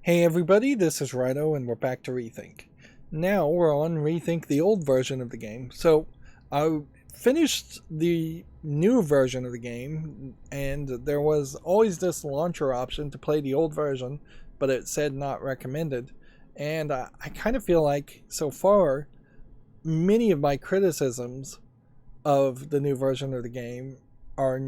Hey everybody, this is Rydo and we're back to ReThink. Now we're on ReThink the old version of the game. So I finished the new version of the game and there was always this launcher option to play the old version, but it said not recommended. And I kind of feel like so far many of my criticisms of the new version of the game are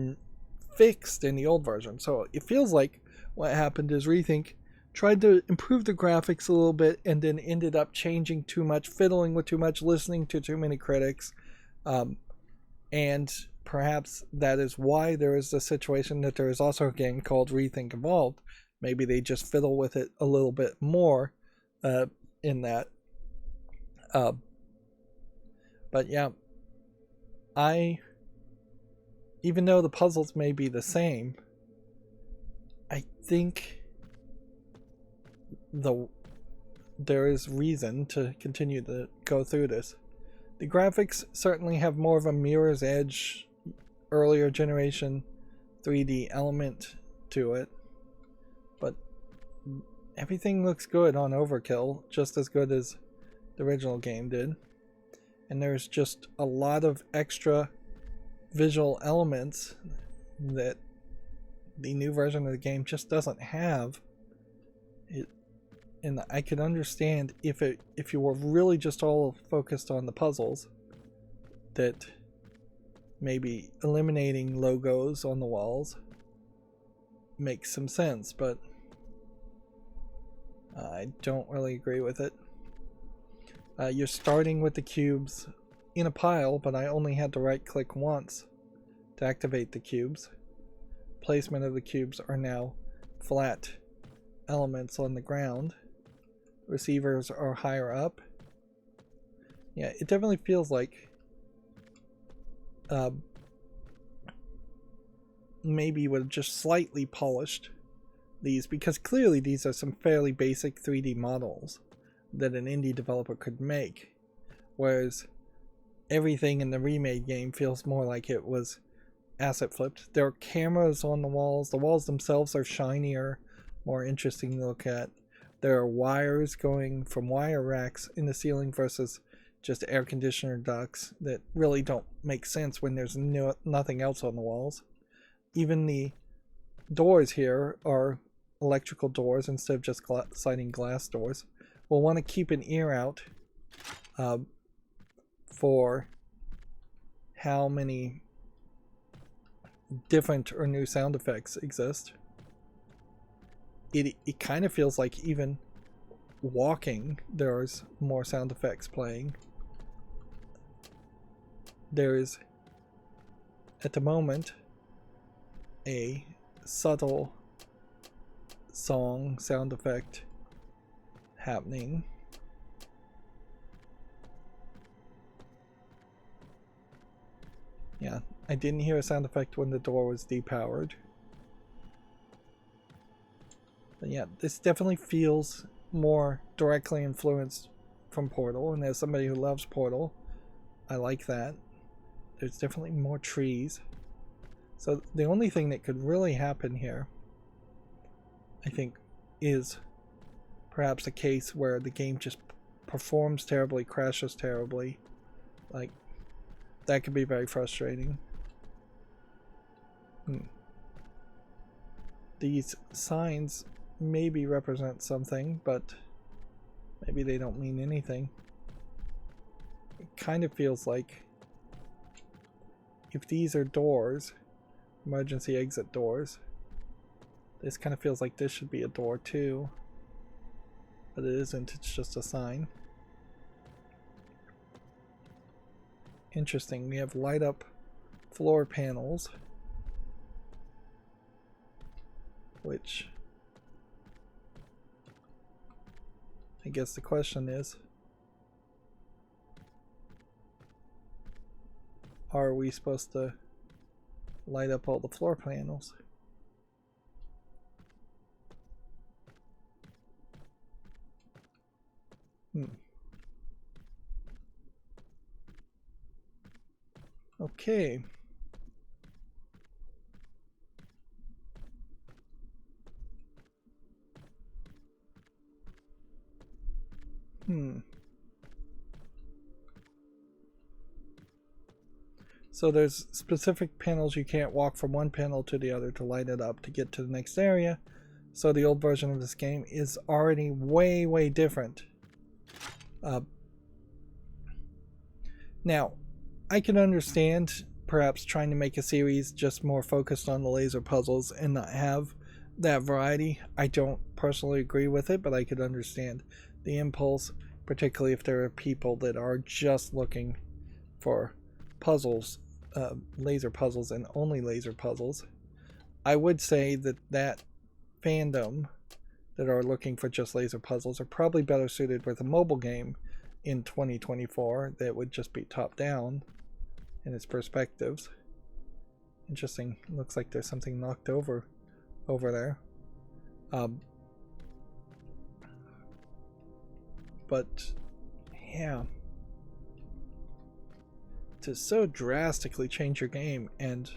fixed in the old version. So it feels like what happened is ReThink tried to improve the graphics a little bit and then ended up changing too much, fiddling with too much, listening to too many critics. And perhaps that is why there is the situation that there is also a game called ReThink Evolved. Maybe they just fiddle with it a little bit more in that. But yeah, even though the puzzles may be the same, I think there is reason to continue to go through this. The graphics certainly have more of a Mirror's Edge, earlier generation 3D element to it, but everything looks good on Overkill, just as good as the original game did. And there's just a lot of extra visual elements that the new version of the game just doesn't have. And I could understand if you were really just all focused on the puzzles, that maybe eliminating logos on the walls makes some sense, but I don't really agree with it. You're starting with the cubes in a pile, but I only had to right click once to activate the cubes. Placement of the cubes are now flat elements on the ground. Receivers are higher up. Yeah, it definitely feels like maybe you would have just slightly polished these, because clearly these are some fairly basic 3D models that an indie developer could make, whereas everything in the remade game feels more like it was asset flipped. There are cameras on the walls. The walls themselves are shinier, more interesting to look at. There are wires going from wire racks in the ceiling versus just air conditioner ducts that really don't make sense when there's nothing else on the walls. Even the doors here are electrical doors instead of just sliding glass doors. We'll want to keep an ear out for how many different or new sound effects exist. It kind of feels like even walking there's more sound effects playing. There is at the moment a subtle song sound effect happening. Yeah, I didn't hear a sound effect when the door was depowered. But yeah, this definitely feels more directly influenced from Portal, and as somebody who loves Portal, I like that. There's definitely more trees. So the only thing that could really happen here, I think, is perhaps a case where the game just performs terribly, crashes terribly. Like, that could be very frustrating. These signs maybe represent something, but maybe they don't mean anything. It kind of feels like if these are doors, emergency exit doors, this kind of feels like this should be a door too, but it isn't, it's just a sign. Interesting, we have light up floor panels, which I guess the question is, are we supposed to light up all the floor panels? Okay. So there's specific panels you can't walk from one panel to the other to light it up to get to the next area. So the old version of this game is already way, way different. Now, I can understand perhaps trying to make a series just more focused on the laser puzzles and not have that variety. I don't personally agree with it, but I could understand the impulse, particularly if there are people that are just looking for puzzles, laser puzzles and only laser puzzles. I would say that fandom that are looking for just laser puzzles are probably better suited with a mobile game in 2024 that would just be top down in its perspectives. Interesting. Looks like there's something knocked over there. But yeah, to so drastically change your game and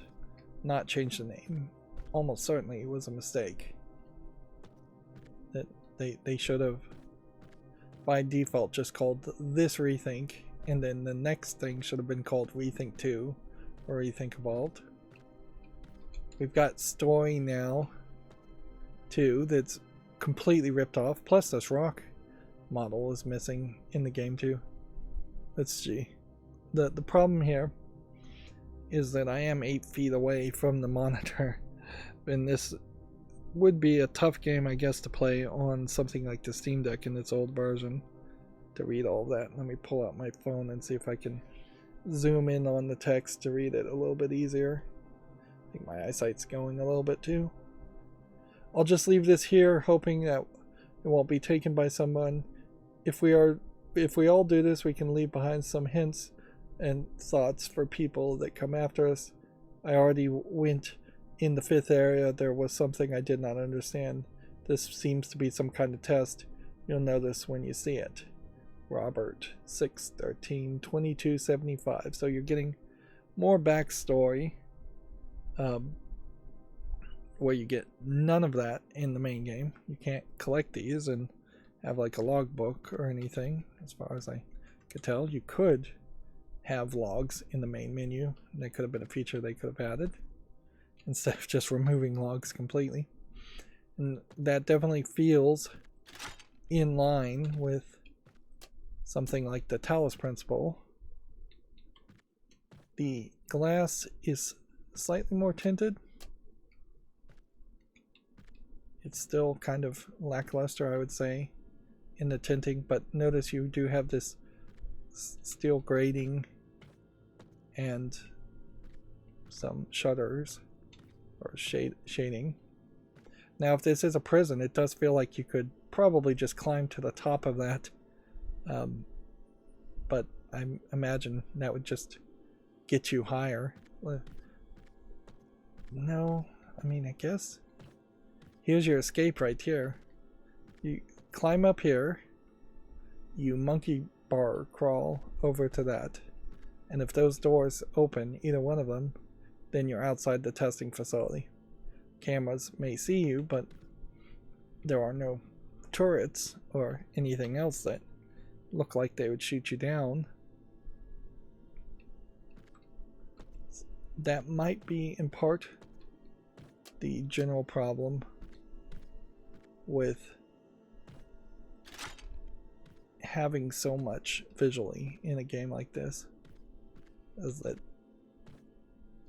not change the name almost certainly was a mistake. That they should have by default just called this ReThink, and then the next thing should have been called ReThink 2 or ReThink Evolved. We've got story now too that's completely ripped off, plus this rock model is missing in the game too. Let's see. The problem here is that I am 8 feet away from the monitor, and this would be a tough game, I guess, to play on something like the Steam Deck in its old version to read all that. Let me pull out my phone and see if I can zoom in on the text to read it a little bit easier. I think my eyesight's going a little bit too. I'll just leave this here, hoping that it won't be taken by someone. If we all do this, we can leave behind some hints and thoughts for people that come after us. I already went in the 5th area. There was something I did not understand. This seems to be some kind of test. You'll notice when you see it. Robert 613 2275. So you're getting more backstory, where you get none of that in the main game. You can't collect these and have like a logbook or anything. As far as I could tell, you could have logs in the main menu. That could have been a feature they could have added instead of just removing logs completely. And that definitely feels in line with something like the Talos principle. The glass is slightly more tinted. It's still kind of lackluster, I would say, in the tinting, but notice you do have this steel grating and some shutters or shading. Now, if this is a prison, it does feel like you could probably just climb to the top of that, but I imagine that would just get you higher. No, I mean, I guess here's your escape right here. You climb up here, you monkey bar crawl over to that, and if those doors open, either one of them, then you're outside the testing facility. Cameras may see you, but there are no turrets or anything else that look like they would shoot you down. That might be in part the general problem with having so much visually in a game like this, is that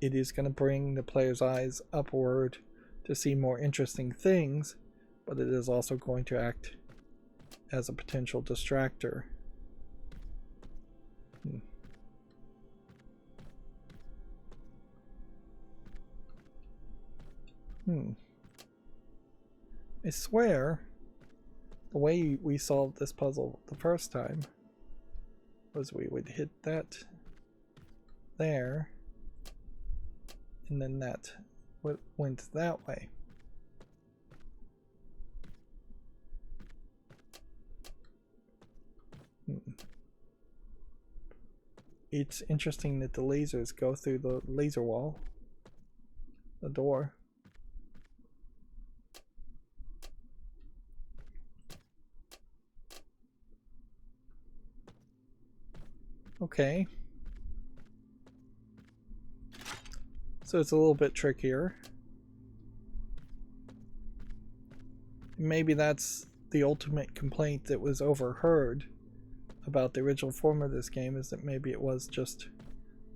it is going to bring the player's eyes upward to see more interesting things, but it is also going to act as a potential distractor. I swear the way we solved this puzzle the first time was we would hit that there, and then that went that way. It's interesting that the lasers go through the laser wall, the door. Okay. So it's a little bit trickier. Maybe that's the ultimate complaint that was overheard about the original form of this game, is that maybe it was just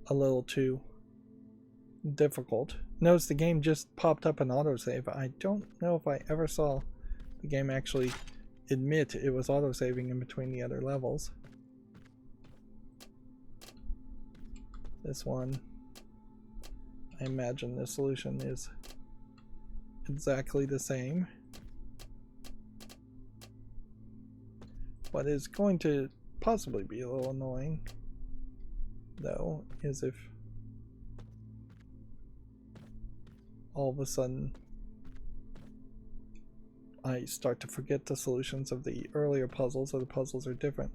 a little too difficult. Notice the game just popped up an autosave. I don't know if I ever saw the game actually admit it was autosaving in between the other levels. This one, I imagine the solution is exactly the same. What is going to possibly be a little annoying, though, is if all of a sudden I start to forget the solutions of the earlier puzzles, or the puzzles are different.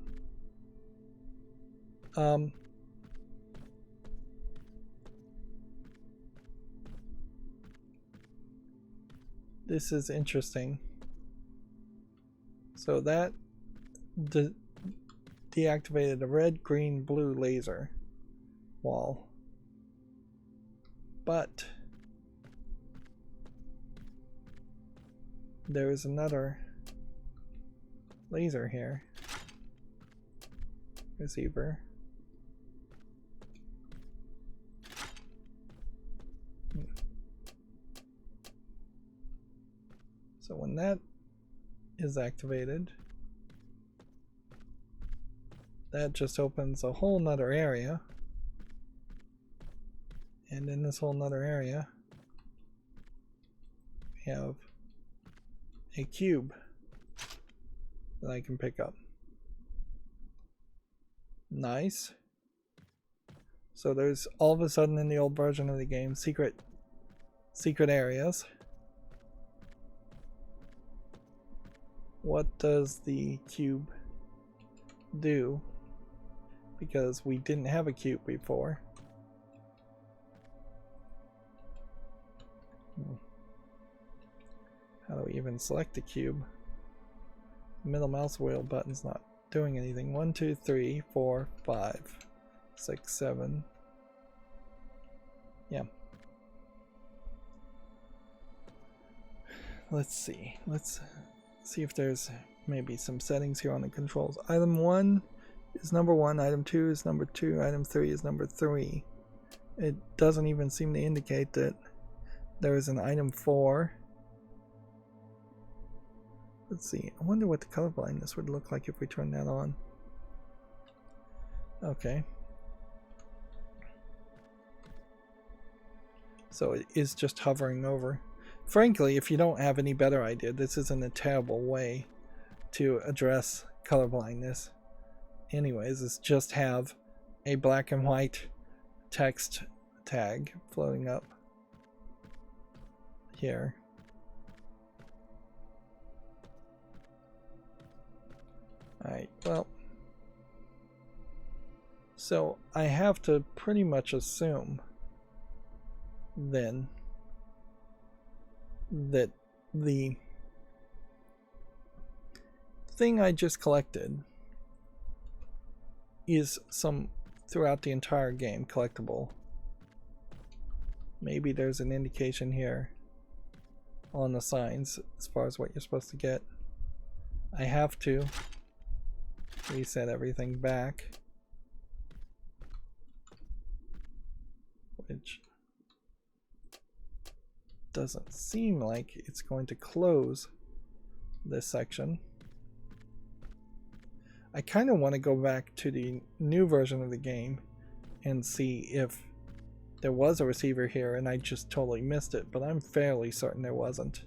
This is interesting. So that deactivated a red, green, blue laser wall. But there is another laser here. Receiver. So when that is activated, that just opens a whole nother area. And in this whole nother area, we have a cube that I can pick up. Nice. So there's all of a sudden in the old version of the game secret areas. What does the cube do? Because we didn't have a cube before. How do we even select the cube? The middle mouse wheel button's not doing anything. 1, 2, 3, 4, 5, 6, 7. Yeah. Let's see. Let's see if there's maybe some settings here on the controls. Item 1 is number 1, item 2 is number 2, item 3 is number 3. It doesn't even seem to indicate that there is an item 4. Let's see. I wonder what the color blindness would look like if we turn that on. Okay. So it is just hovering over. Frankly, if you don't have any better idea, this isn't a terrible way to address color blindness. Anyways, is just have a black and white text tag floating up here. Alright, well, so I have to pretty much assume then that the thing I just collected is some throughout the entire game collectible. Maybe there's an indication here on the signs as far as what you're supposed to get. I have to reset everything back, which doesn't seem like it's going to close this section. I kind of want to go back to the new version of the game and see if there was a receiver here and I just totally missed it, but I'm fairly certain there wasn't.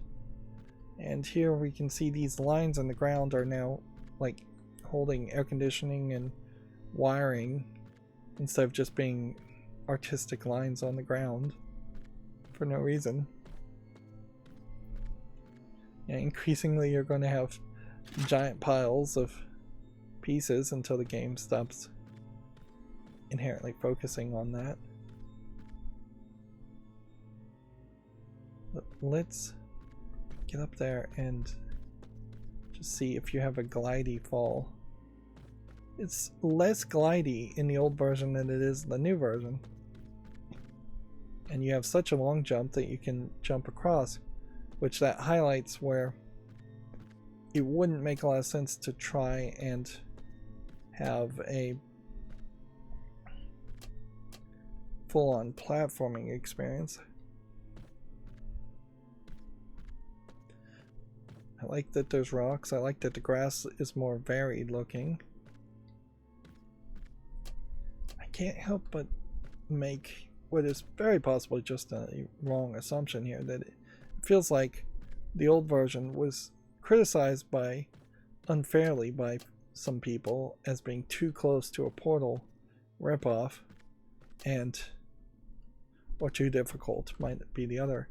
And here we can see these lines on the ground are now like holding air conditioning and wiring instead of just being artistic lines on the ground for no reason. Yeah, increasingly you're going to have giant piles of pieces until the game stops inherently focusing on that. But let's get up there and just see if you have a glidey fall It's less glidey in the old version than it is in the new version. And you have such a long jump that you can jump across, which that highlights where it wouldn't make a lot of sense to try and have a full-on platforming experience. I like that there's rocks. I like that the grass is more varied looking. I can't help but make what is very possibly just a wrong assumption here, that it feels like the old version was criticized unfairly by some people as being too close to a Portal ripoff, or too difficult might be the other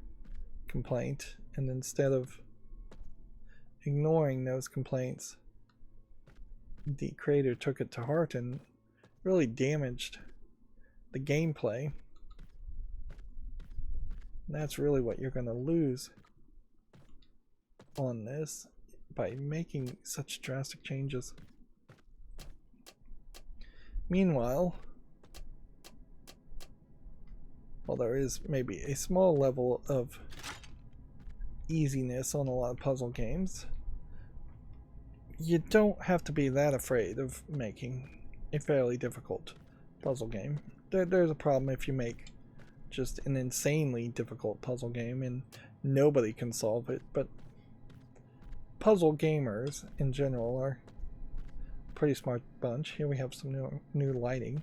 complaint. And instead of ignoring those complaints, the creator took it to heart and really damaged the gameplay. And that's really what you're going to lose on this by making such drastic changes. Meanwhile, while there is maybe a small level of easiness on a lot of puzzle games, you don't have to be that afraid of making a fairly difficult puzzle game. There's a problem if you make just an insanely difficult puzzle game and nobody can solve it, but puzzle gamers in general are a pretty smart bunch. Here we have some new lighting,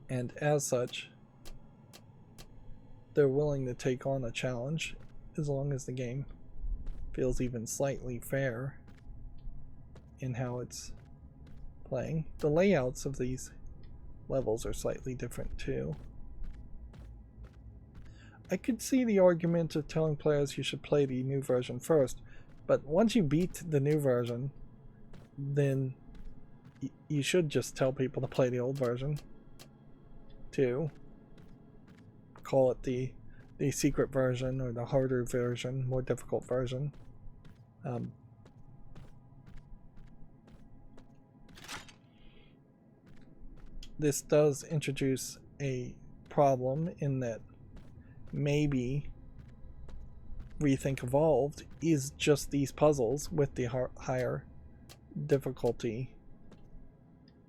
and as such they're willing to take on a challenge as long as the game feels even slightly fair in how it's playing. The layouts of these levels are slightly different too. I could see the argument of telling players you should play the new version first, but once you beat the new version, then you should just tell people to play the old version too. Call it the secret version, or the harder version, more difficult version. This does introduce a problem in that maybe ReThink Evolved is just these puzzles with the higher difficulty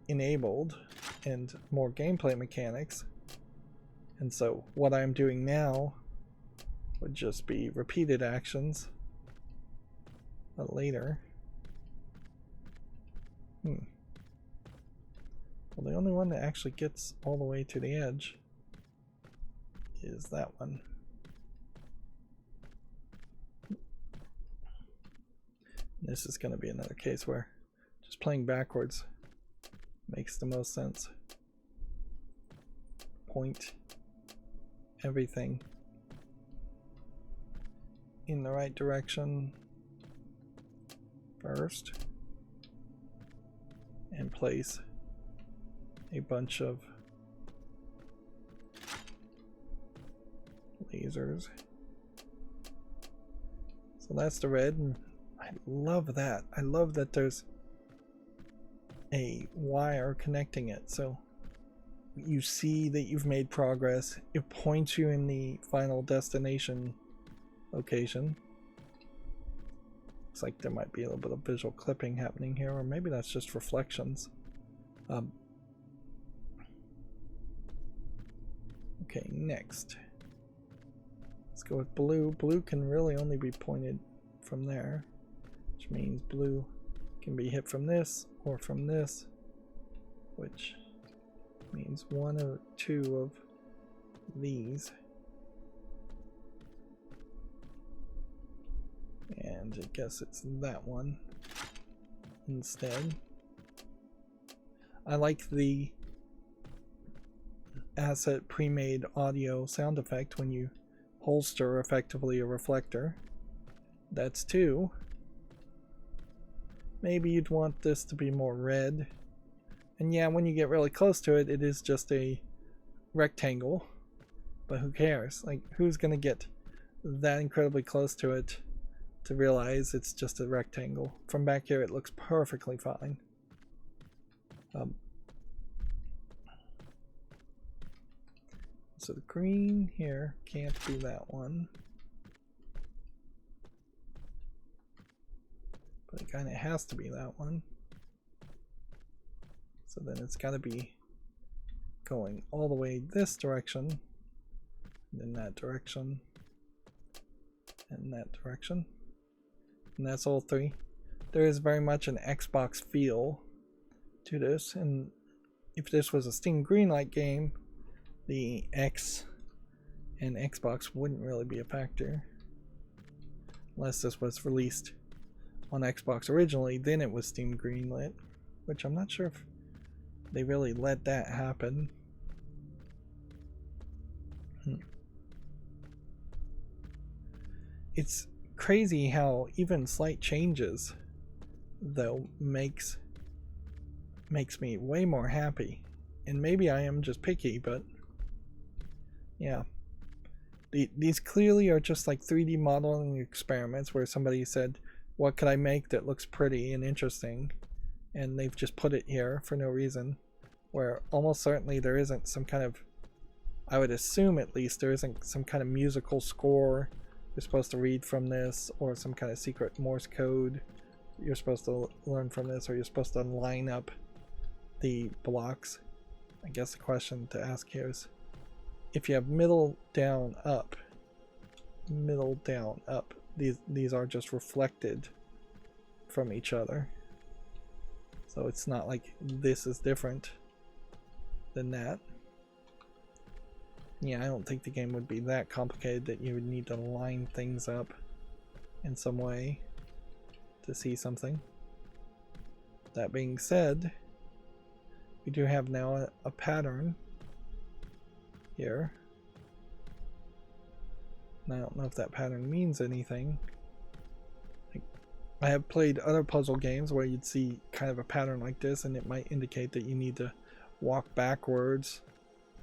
enabled and more gameplay mechanics, and so what I'm doing now would just be repeated actions but later. Well, the only one that actually gets all the way to the edge is that one. This is going to be another case where just playing backwards makes the most sense. Point everything in the right direction first and place a bunch of lasers. So that's the red, and I love that. I love that there's a wire connecting it, so you see that you've made progress. It points you in the final destination location. Looks like there might be a little bit of visual clipping happening here, or maybe that's just reflections. Okay, next. Let's go with blue. Blue can really only be pointed from there, which means blue can be hit from this or from this, which means one or two of these. And I guess it's that one instead. I like the asset pre-made audio sound effect when you holster effectively a reflector. That's two. Maybe you'd want this to be more red. And yeah, when you get really close to it, it is just a rectangle. But who cares? Like, who's gonna get that incredibly close to it to realize it's just a rectangle. From back here it looks perfectly fine. So the green here can't be that one. But it kind of has to be that one. So then it's got to be going all the way this direction, and then that direction, and that direction. And that's all three. There is very much an Xbox feel to this, and if this was a Steam Greenlight game, the X and Xbox wouldn't really be a factor. Unless this was released on Xbox originally, then it was Steam Greenlit, which I'm not sure if they really let that happen. It's crazy how even slight changes, though, makes me way more happy. And maybe I am just picky, but yeah. These clearly are just like 3D modeling experiments where somebody said, what could I make that looks pretty and interesting? And they've just put it here for no reason, where almost certainly there isn't some kind of, I would assume at least, there isn't some kind of musical score you're supposed to read from this, or some kind of secret Morse code you're supposed to learn from this, or you're supposed to line up the blocks. I guess the question to ask here is, if you have middle down up, these are just reflected from each other. So it's not like this is different than that. Yeah, I don't think the game would be that complicated that you would need to line things up in some way to see something. That being said, we do have now a pattern here. And I don't know if that pattern means anything. I have played other puzzle games where you'd see kind of a pattern like this, and it might indicate that you need to walk backwards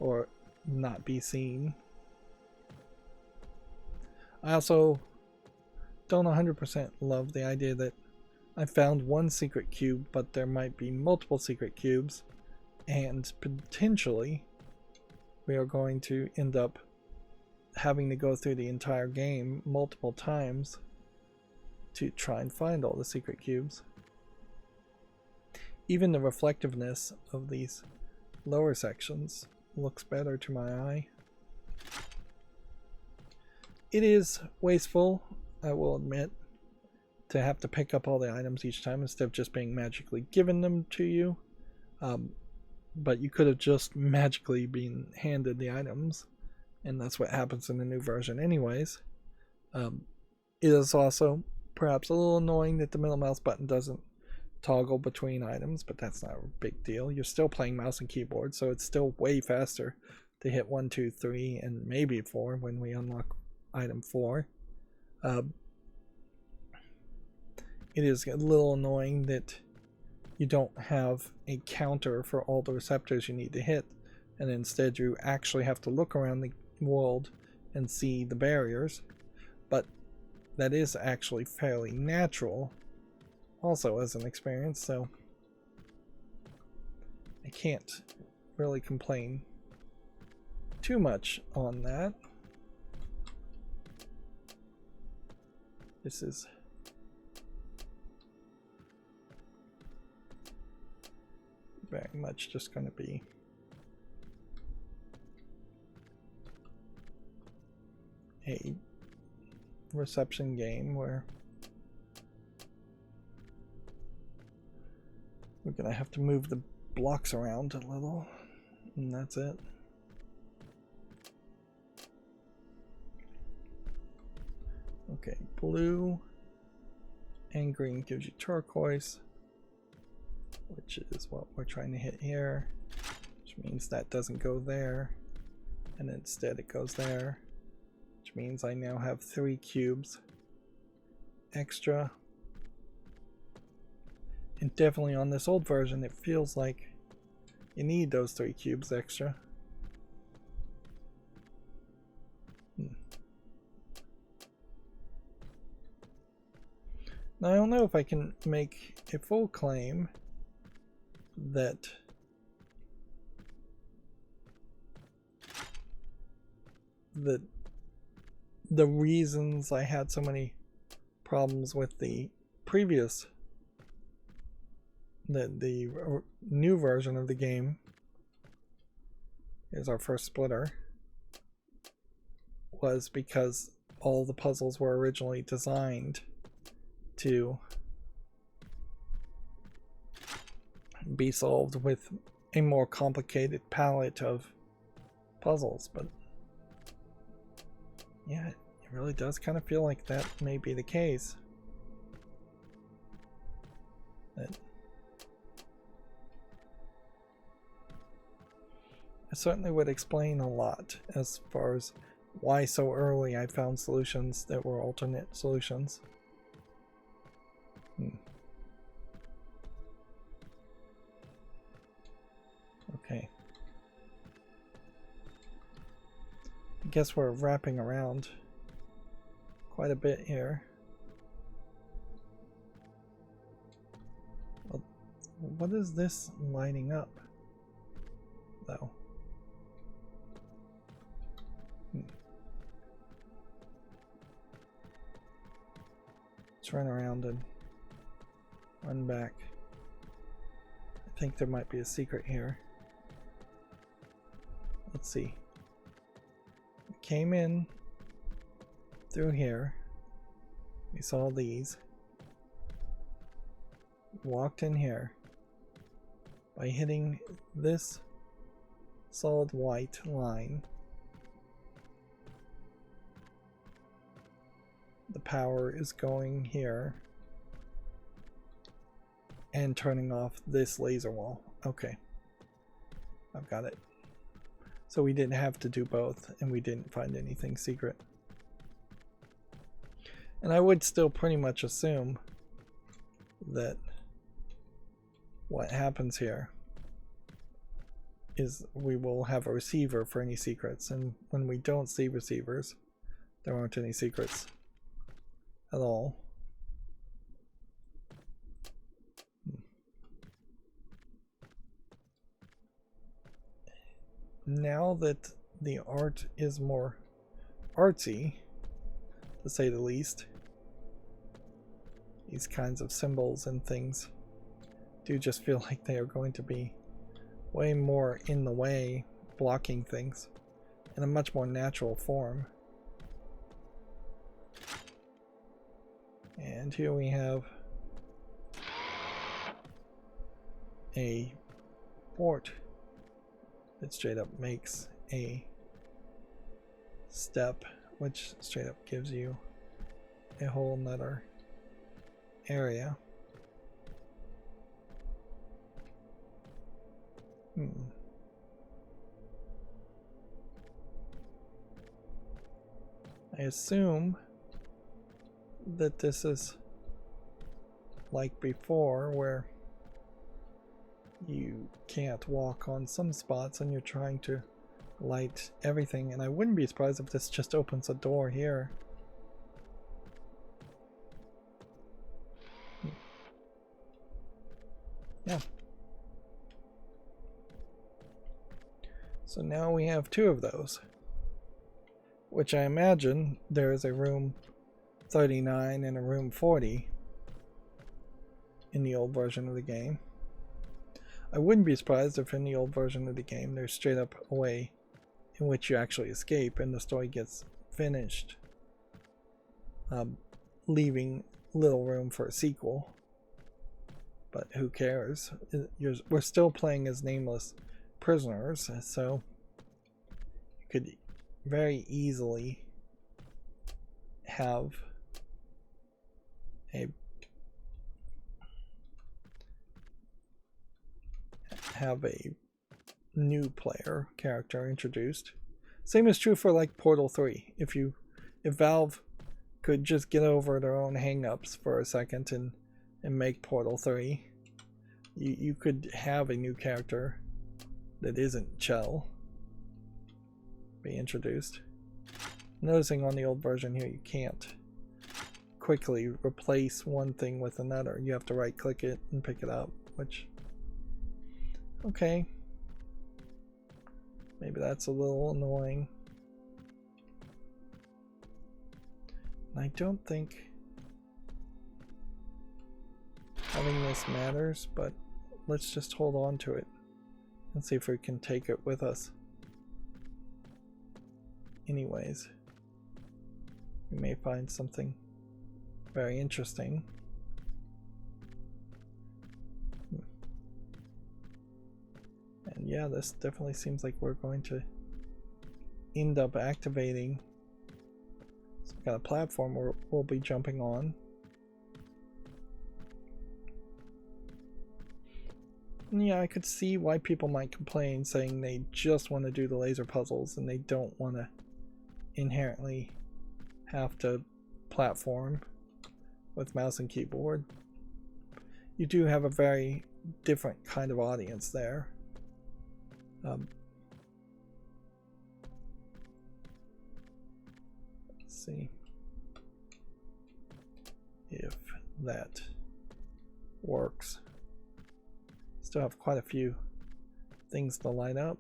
or not be seen. I also don't 100% love the idea that I found one secret cube, but there might be multiple secret cubes, and potentially we are going to end up having to go through the entire game multiple times to try and find all the secret cubes. Even the reflectiveness of these lower sections looks better to my eye. It is wasteful, I will admit, to have to pick up all the items each time instead of just being magically given them to you. But you could have just magically been handed the items, and that's what happens in the new version anyways. It is also perhaps a little annoying that the middle mouse button doesn't toggle between items, but that's not a big deal. You're still playing mouse and keyboard, so it's still way faster to hit 1, 2, 3, and maybe 4 when we unlock item 4. It is a little annoying that you don't have a counter for all the receptors you need to hit, and instead you actually have to look around the world and see the barriers. But that is actually fairly natural also as an experience, so I can't really complain too much on that. This is very much just going to be a reception game where we're going to have to move the blocks around a little, and that's it. Okay, blue and green gives you turquoise, which is what we're trying to hit here, which means that doesn't go there, and instead it goes there, which means I now have 3 cubes extra. And definitely on this old version it feels like you need those 3 cubes extra. Now, I don't know if I can make a full claim that the reasons I had so many problems with the previous, the new version of the game is our first splitter, was because all the puzzles were originally designed to be solved with a more complicated palette of puzzles. But yeah, it really does kind of feel like that may be the case. That it certainly would explain a lot as far as why so early I found solutions that were alternate solutions. Okay. I guess we're wrapping around quite a bit here. Well, what is this lighting up, though? Let's run around and run back. I think there might be a secret here. Let's see. We came in through here. We saw these. Walked in here by hitting this solid white line. The power is going here and turning off this laser wall. Okay, I've got it. So we didn't have to do both, and we didn't find anything secret. And I would still pretty much assume that what happens here is we will have a receiver for any secrets, and when we don't see receivers, there aren't any secrets at all. Now that the art is more artsy, to say the least, these kinds of symbols and things do just feel like they are going to be way more in the way, blocking things in a much more natural form. And here we have a port that straight up makes a step, which straight up gives you a whole nother area. I assume that this is like before, where you can't walk on some spots and you're trying to light everything, and I wouldn't be surprised if this just opens a door here. Yeah. So now we have two of those, which I imagine there is a room 39 and a room 40 in the old version of the game. I wouldn't be surprised if in the old version of the game there's straight up a way in which you actually escape and the story gets finished, leaving little room for a sequel. But who cares? We're still playing as nameless prisoners, so you could very easily have a new player character introduced. Same is true for like Portal 3. If Valve could just get over their own hang-ups for a second and make Portal 3, you could have a new character that isn't Chell be introduced. Noticing on the old version here you can't quickly replace one thing with another. You have to right click it and pick it up, which, okay, maybe that's a little annoying. I don't think having this matters, but let's just hold on to it and see if we can take it with us. Anyways, we may find something very interesting. And yeah, this definitely seems like we're going to end up activating some kind of platform we'll be jumping on. And yeah, I could see why people might complain, saying they just want to do the laser puzzles and they don't want to inherently have to platform with mouse and keyboard. You do have a very different kind of audience there. Let's see if that works. Still have quite a few things to light up.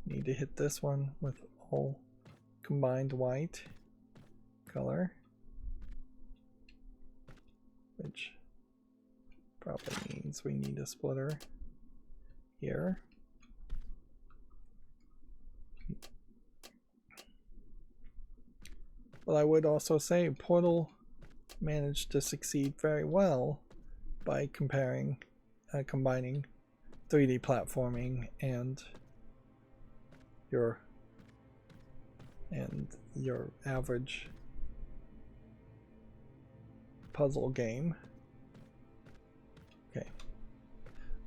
Need to hit this one with all combined white color, which probably means we need a splitter here. But I would also say Portal managed to succeed very well by combining 3D platforming and your average puzzle game. Okay,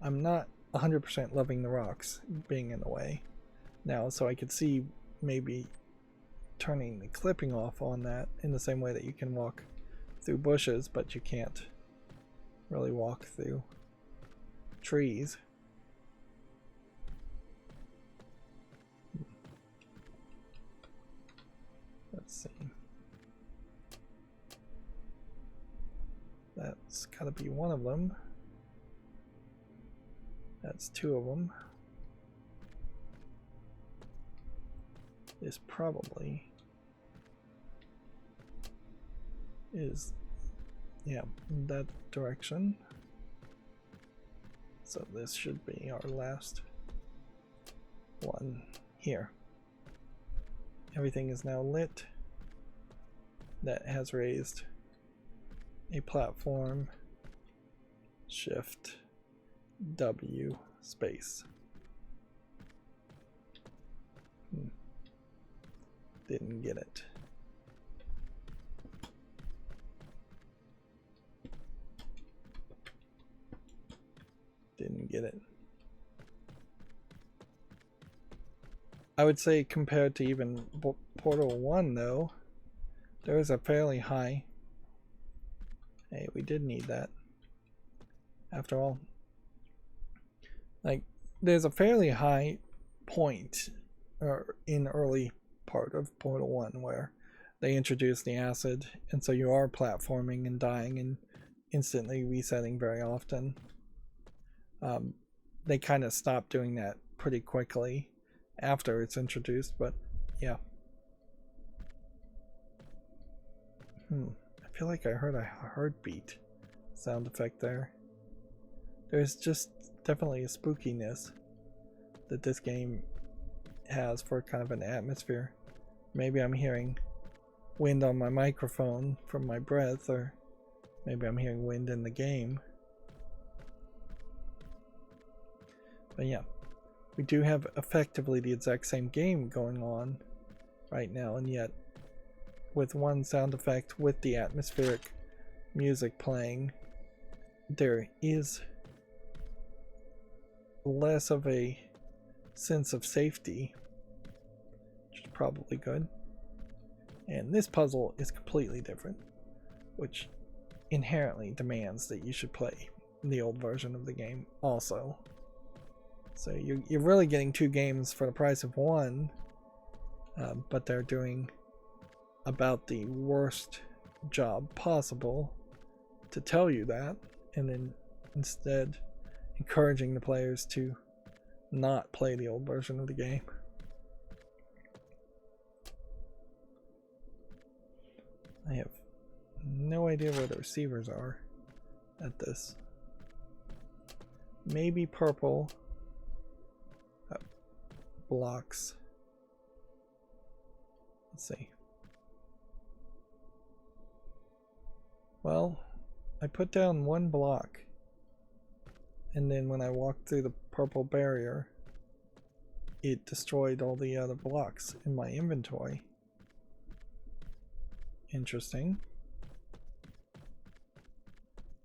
I'm not 100% loving the rocks being in the way now, so I could see maybe turning the clipping off on that in the same way that you can walk through bushes, but you can't really walk through trees. Let's see. That's gotta be one of them. That's two of them. This probably is, yeah, that direction. So this should be our last one here. Everything is now lit. That has raised a platform. Shift W space. Didn't get it. Didn't get it. I would say compared to even Portal 1 though, there is a fairly high. Hey, we did need that. After all, like, there's a fairly high point in early part of Portal 1 where they introduce the acid, and so you are platforming and dying and instantly resetting very often. They kind of stop doing that pretty quickly after it's introduced, but yeah. I feel like I heard a heartbeat sound effect there. There's just definitely a spookiness that this game has for kind of an atmosphere. Maybe I'm hearing wind on my microphone from my breath, or maybe I'm hearing wind in the game. But yeah, we do have effectively the exact same game going on right now, and yet with one sound effect with the atmospheric music playing, there is less of a sense of safety, which is probably good. And this puzzle is completely different, which inherently demands that you should play the old version of the game also. So you're really getting two games for the price of one, but they're doing about the worst job possible to tell you that, and then instead encouraging the players to not play the old version of the game. I have no idea where the receivers are at this. Maybe purple blocks. Let's see. Well, I put down one block, and then when I walked through the purple barrier, it destroyed all the other blocks in my inventory. Interesting.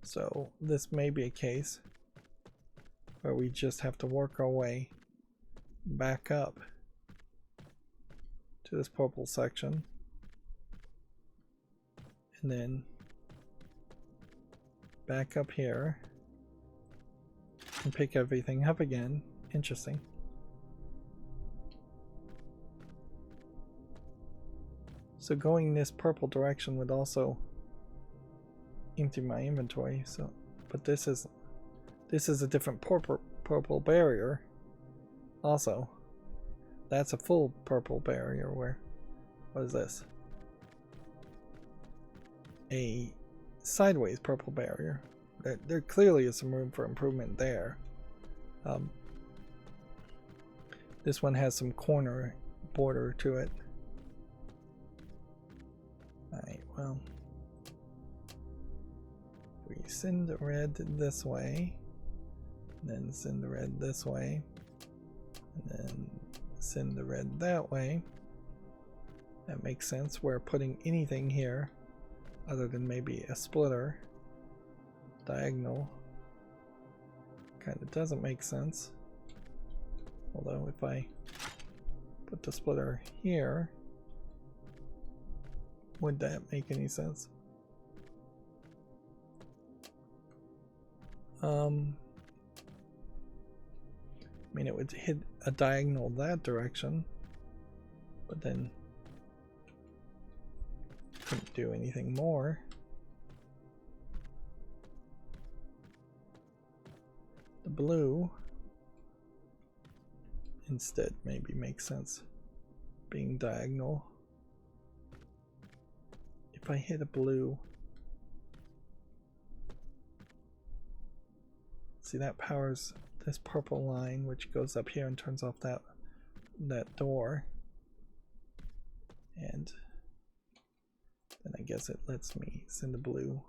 So this may be a case where we just have to work our way back up to this purple section and then back up here and pick everything up again. Interesting. So going this purple direction would also empty my inventory. So, but this is a different purple barrier. Also, that's a full purple barrier. Where, what is this? A sideways purple barrier. There clearly is some room for improvement there. This one has some corner border to it. Alright, well, we send the red this way, then send the red this way, and then send the red that way. That makes sense. We're putting anything here other than maybe a splitter diagonal kind of doesn't make sense. Although if I put the splitter here, would that make any sense? I mean, it would hit a diagonal that direction, but then couldn't do anything more. The blue instead maybe makes sense being diagonal. If I hit a blue, see, that powers this purple line, which goes up here and turns off that door, and then I guess it lets me send the blue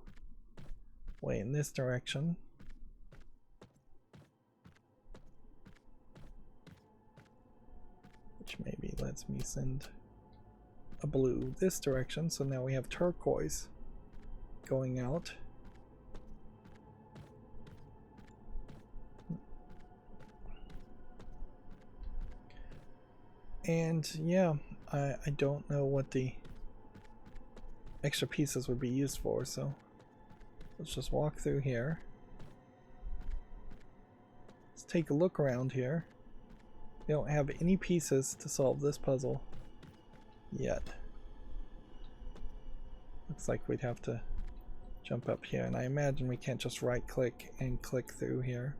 way in this direction. Which maybe lets me send a blue this direction, so now we have turquoise going out. And yeah, I don't know what the extra pieces would be used for, so let's just walk through here. Let's take a look around here. We don't have any pieces to solve this puzzle yet. Looks like we'd have to jump up here, and I imagine we can't just right click and click through here.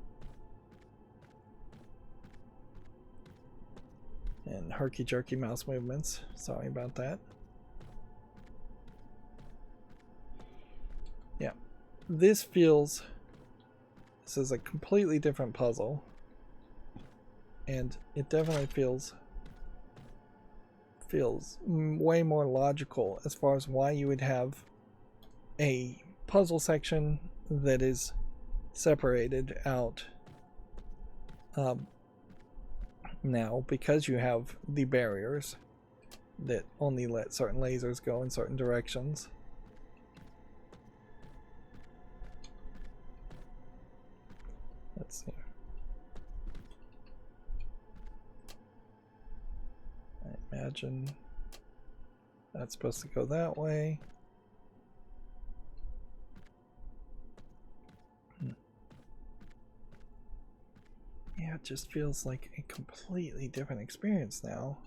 And herky-jerky mouse movements. Sorry about that. Yeah, this is a completely different puzzle, and it definitely feels way more logical as far as why you would have a puzzle section that is separated out now, because you have the barriers that only let certain lasers go in certain directions. Let's see. I imagine that's supposed to go that way. Yeah, it just feels like a completely different experience now.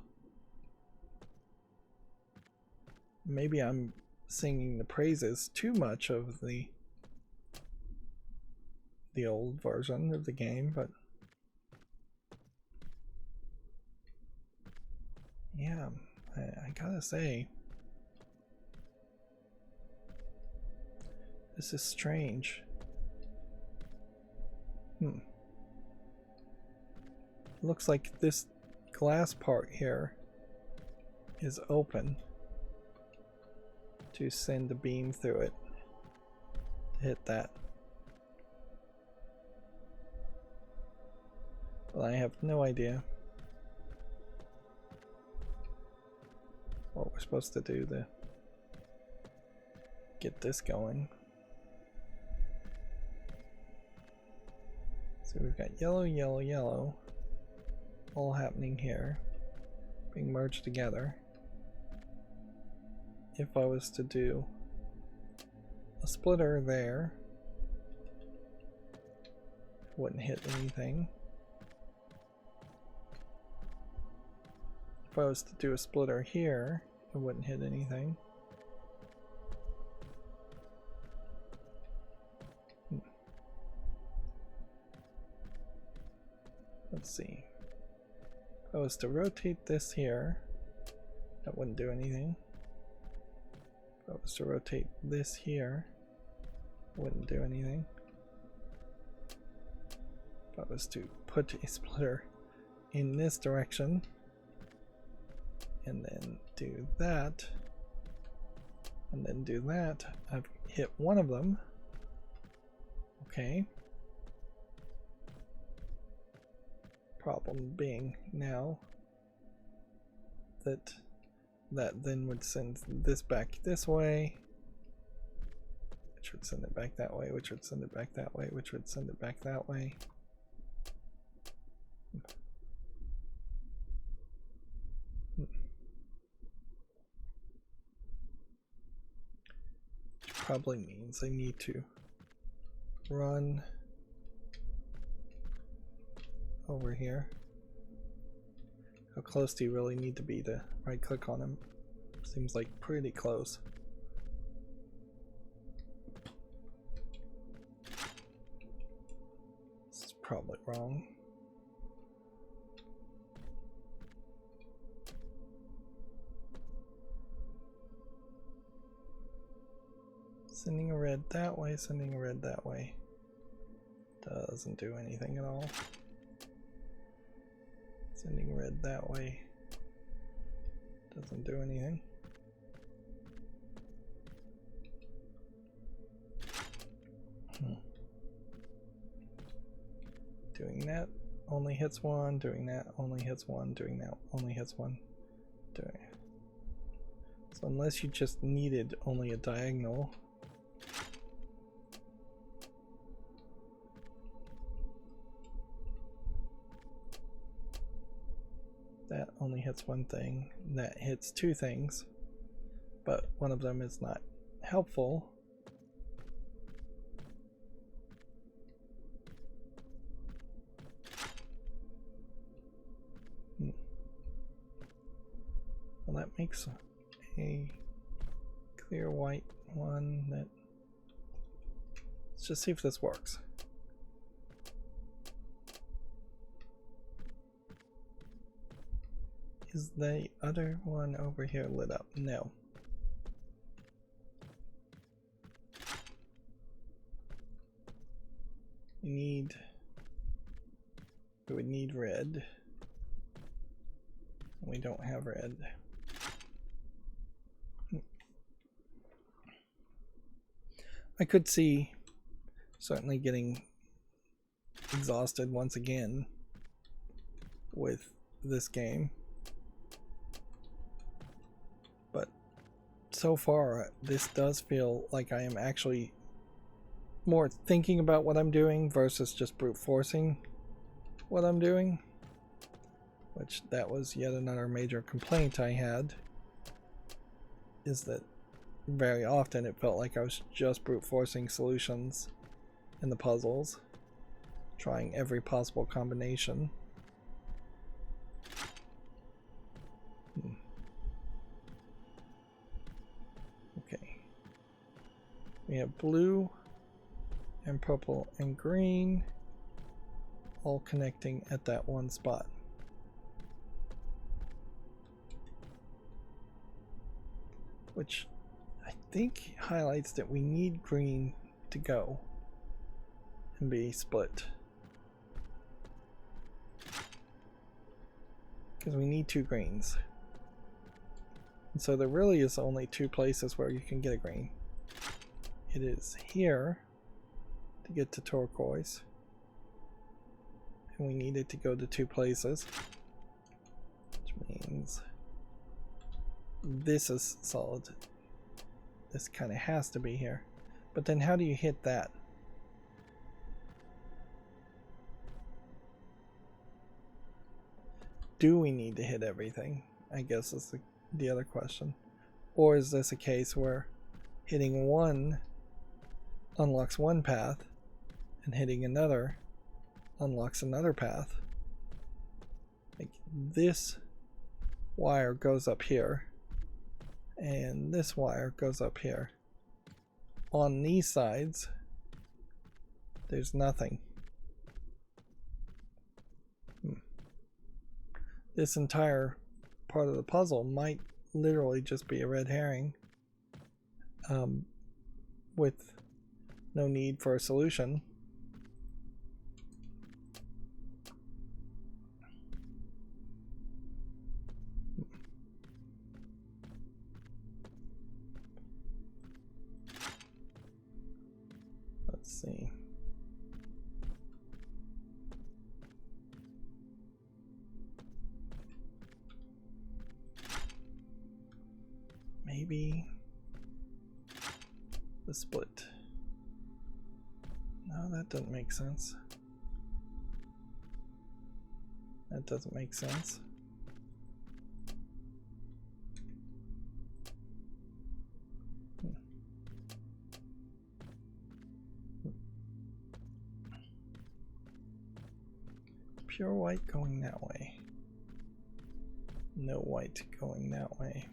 Maybe I'm singing the praises too much of the old version of the game, but yeah, I gotta say, this is strange. Looks like this glass part here is open to send a beam through it to hit that. But I have no idea what we're supposed to do to get this going. So we've got yellow, yellow, yellow all happening here, being merged together. If I was to do a splitter there, it wouldn't hit anything. If I was to do a splitter here, it wouldn't hit anything. Let's see. If I was to rotate this here, that wouldn't do anything. If I was to rotate this here, it wouldn't do anything. If I was to put a splitter in this direction, and then do that, and then do that, I've hit one of them. Okay. Problem being now that then would send this back this way, which would send it back that way, which would send it back that way, which would send it back that way. Which probably means I need to run over here. How close do you really need to be to right click on him? Seems like pretty close. This is probably wrong. Sending a red that way, sending a red that way. Doesn't do anything at all. Sending red that way doesn't do anything. Doing that only hits one, doing that only hits one, doing that only hits one. Doing it. So unless you just needed only a diagonal, that only hits one thing, that hits two things, but one of them is not helpful. Well, that makes a clear white one that... Let's just see if this works. Is the other one over here lit up? No. We would need red. We don't have red. I could see certainly getting exhausted once again with this game. But so far, this does feel like I am actually more thinking about what I'm doing versus just brute forcing what I'm doing. Which that was yet another major complaint I had, is that very often it felt like I was just brute forcing solutions in the puzzles, trying every possible combination. Okay. we have blue and purple and green all connecting at that one spot. Which I think highlights that we need green to go and be split. Because we need 2 greens. And so there really is only 2 places where you can get a green. It is here to get to turquoise. And we need it to go to 2 places. Which means this is solid. This kind of has to be here. But then how do you hit that? Do we need to hit everything? I guess is the other question. Or is this a case where hitting one unlocks one path and hitting another unlocks another path? Like this wire goes up here and this wire goes up here. On these sides there's nothing. This entire part of the puzzle might literally just be a red herring with no need for a solution. Let's see. Maybe the split. No, that doesn't make sense. That doesn't make sense. Pure white going that way. No white going that way.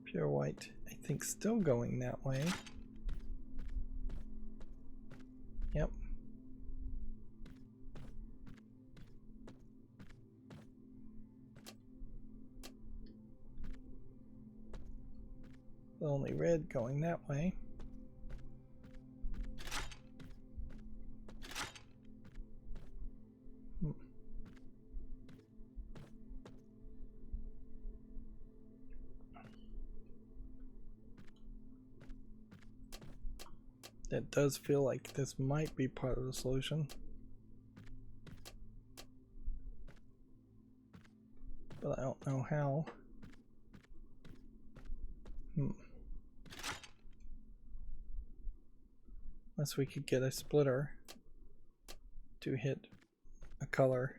Pure white, I think, still going that way. Yep. Only red going that way. That does feel like this might be part of the solution. But I don't know how. Unless we could get a splitter to hit a color.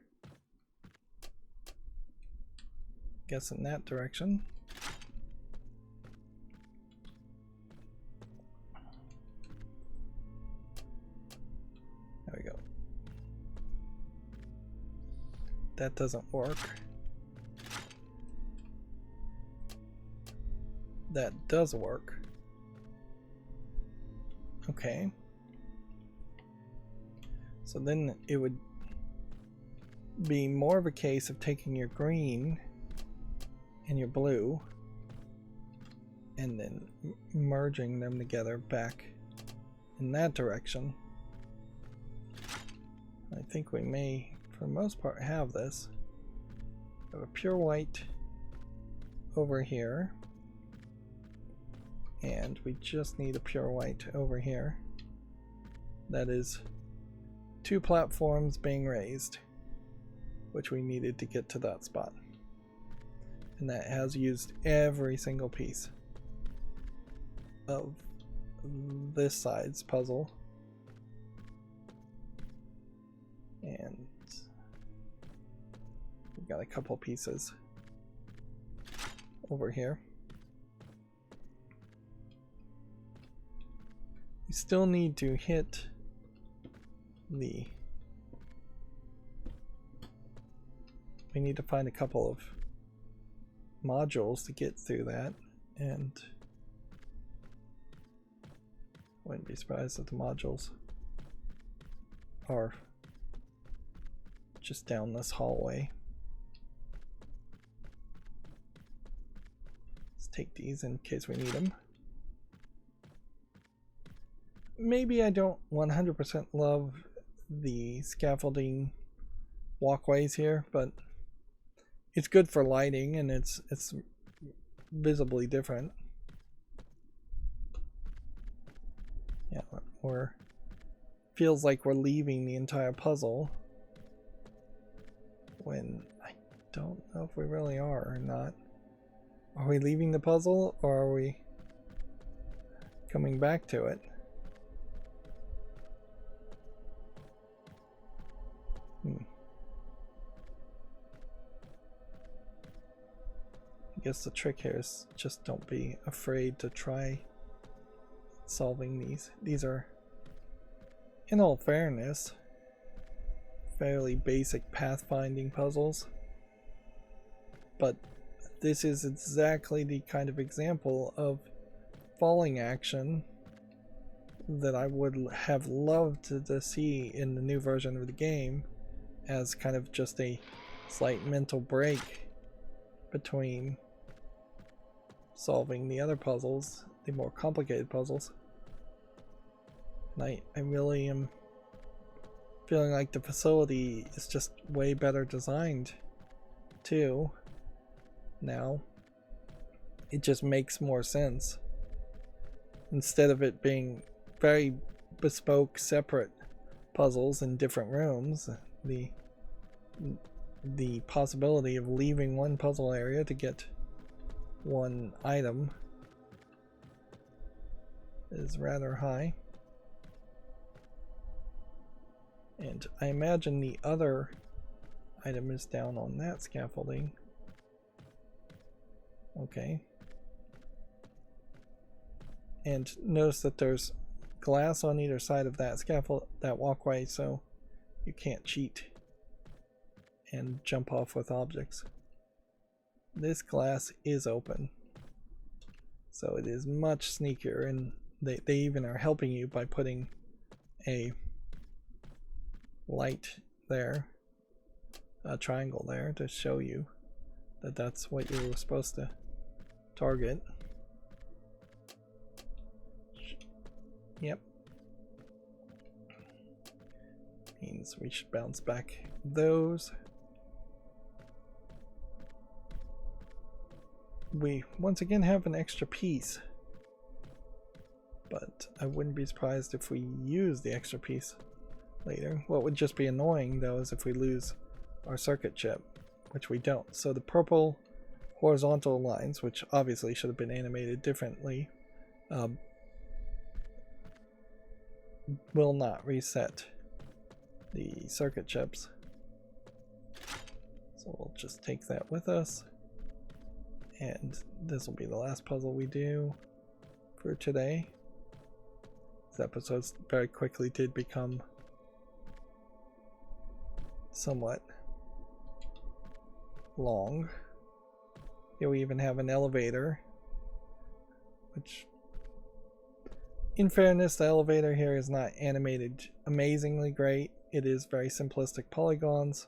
Guess in that direction. There we go. That doesn't work. That does work. Okay. So then it would be more of a case of taking your green and your blue and then merging them together back in that direction. I think we may, for the most part, have this. We have a pure white over here. And we just need a pure white over here. That is 2 platforms being raised, which we needed to get to that spot. And that has used every single piece of this side's puzzle. And we've got a couple pieces over here. We still need to hit the we need to find a couple of modules to get through that, and wouldn't be surprised if the modules are just down this hallway. Let's take these in case we need them. Maybe I don't 100% love the scaffolding walkways here, but it's good for lighting and it's visibly different. Yeah, or feels like we're leaving the entire puzzle when I don't know if we really are or not. Are we leaving the puzzle or are we coming back to it? I guess the trick here is just don't be afraid to try solving these. These are, in all fairness, fairly basic pathfinding puzzles, but this is exactly the kind of example of falling action that I would have loved to see in the new version of the game, as kind of just a slight mental break between solving the other puzzles, the more complicated puzzles. And I really am feeling like the facility is just way better designed too now. It just makes more sense. Instead of it being very bespoke, separate puzzles in different rooms, the possibility of leaving one puzzle area to get one item is rather high. And I imagine the other item is down on that scaffolding. Okay. And notice that there's glass on either side of that scaffold, that walkway, so you can't cheat and jump off with objects. This glass is open, so it is much sneakier, and they even are helping you by putting a light there, a triangle there, to show you that that's what you were supposed to target. Yep. Means we should bounce back those. We once again have an extra piece, but I wouldn't be surprised if we use the extra piece later. What would just be annoying though is if we lose our circuit chip, which we don't. So the purple horizontal lines, which obviously should have been animated differently, will not reset the circuit chips. So we'll just take that with us. And this will be the last puzzle we do for today. This episode very quickly did become somewhat long. Here we even have an elevator, which, in fairness, the elevator here is not animated amazingly great. It is very simplistic polygons,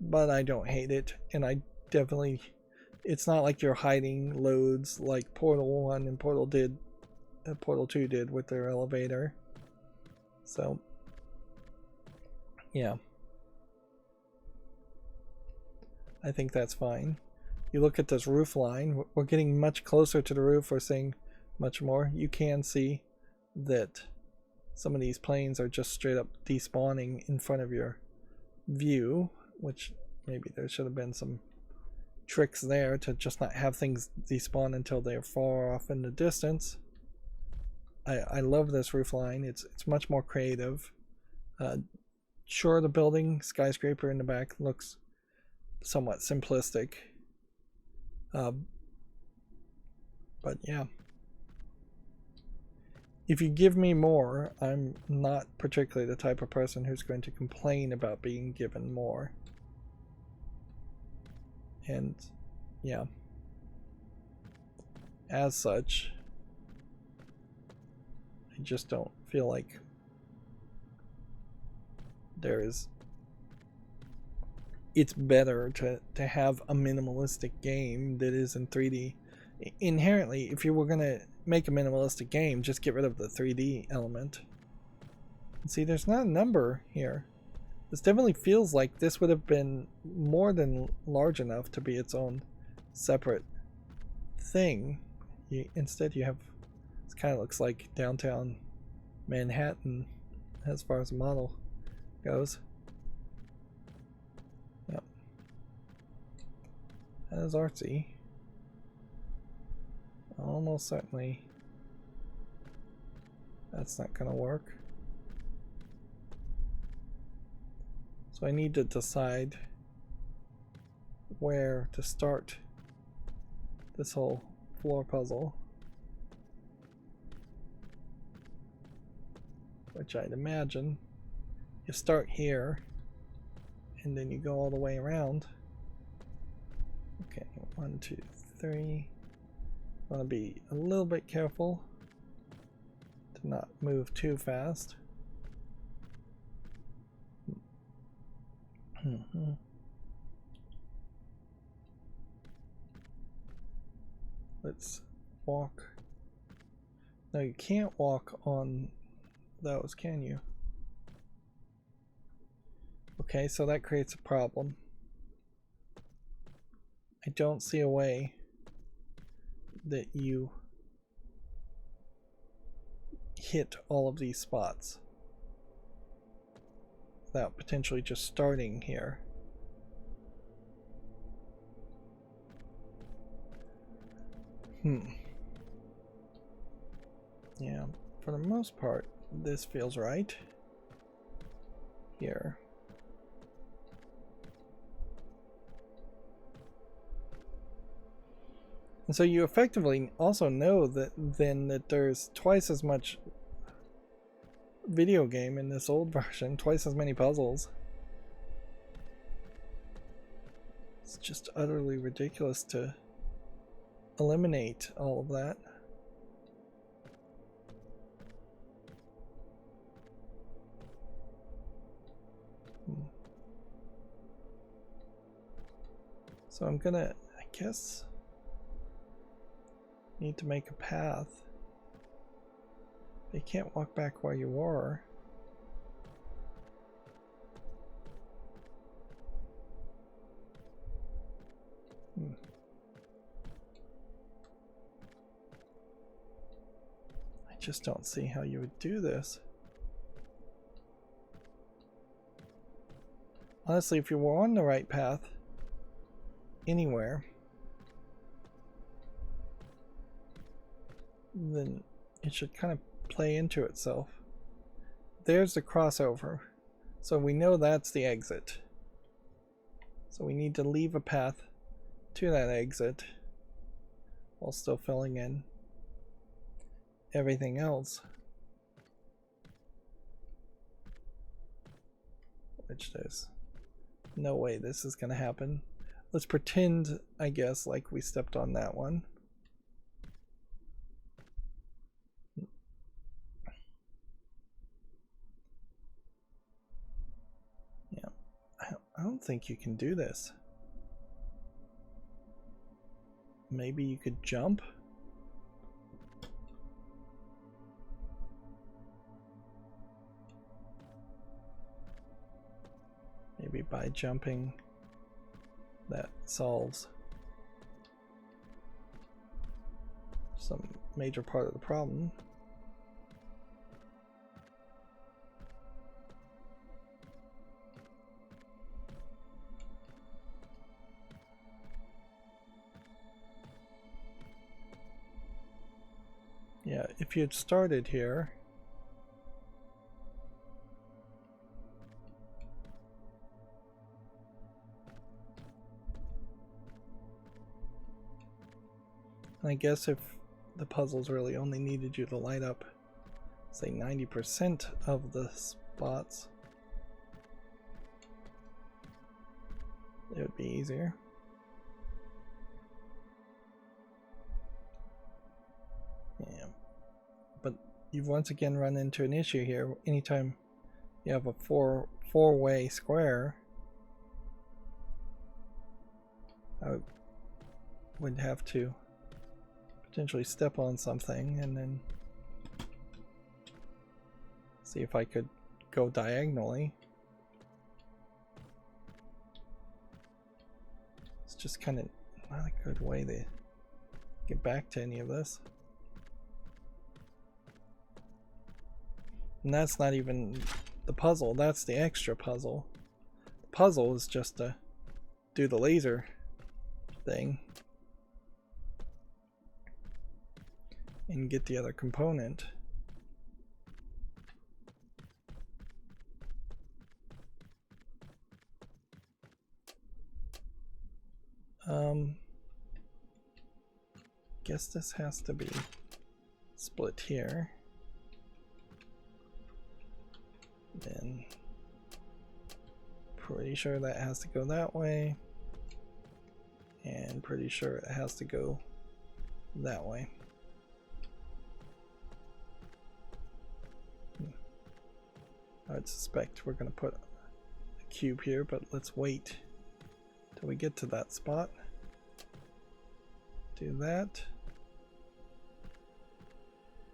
but I don't hate it, and I definitely, it's not like you're hiding loads like Portal 1 and Portal 2 did with their elevator. So, yeah. I think that's fine. You look at this roof line, we're getting much closer to the roof, we're seeing much more. You can see that some of these planes are just straight up despawning in front of your view, which maybe there should have been some tricks there to just not have things despawn until they're far off in the distance. I love this roof line. It's much more creative. Sure, the building skyscraper in the back looks somewhat simplistic, but yeah, if you give me more, I'm not particularly the type of person who's going to complain about being given more. And yeah, as such, I just don't feel like it's better to have a minimalistic game that is in 3D. Inherently, if you were gonna make a minimalistic game, just get rid of the 3D element. See, there's not a number here. This definitely feels like this would have been more than large enough to be its own separate thing. Instead you have, this kind of looks like downtown Manhattan as far as the model goes. Yep. That is artsy. Almost certainly that's not gonna work. So I need to decide where to start this whole floor puzzle, which I'd imagine you start here and then you go all the way around. Okay, 1, 2, 3. Want to be a little bit careful to not move too fast. Let's walk. No, you can't walk on those, can you? Okay, so that creates a problem. I don't see a way that you hit all of these spots without potentially just starting here. Yeah, for the most part, this feels right. Here. And so you effectively also know that then that there's twice as much video game in this old version, twice as many puzzles. It's just utterly ridiculous to eliminate all of that. So I'm gonna, I guess, need to make a path. You can't walk back where you were. I just don't see how you would do this. Honestly, if you were on the right path, anywhere, then it should kind of play into itself. There's the crossover, so we know that's the exit. So we need to leave a path to that exit while still filling in everything else, which there's no way this is going to happen. Let's pretend, I guess, like we stepped on that one. Yeah, I don't think you can do this. Maybe you could jump? Maybe by jumping that solves some major part of the problem. Yeah, if you'd started here, I guess if the puzzles really only needed you to light up, say, 90% of the spots, it would be easier. you've once again run into an issue here. Anytime you have a four-way square, I would have to potentially step on something and then see if I could go diagonally. It's just kind of not a good way to get back to any of this. And that's not even the puzzle, that's the extra puzzle. The puzzle is just to do the laser thing and get the other component. Guess this has to be split here. Then pretty sure that has to go that way, and pretty sure it has to go that way. I would suspect we're going to put a cube here, but let's wait till we get to that spot. Do that.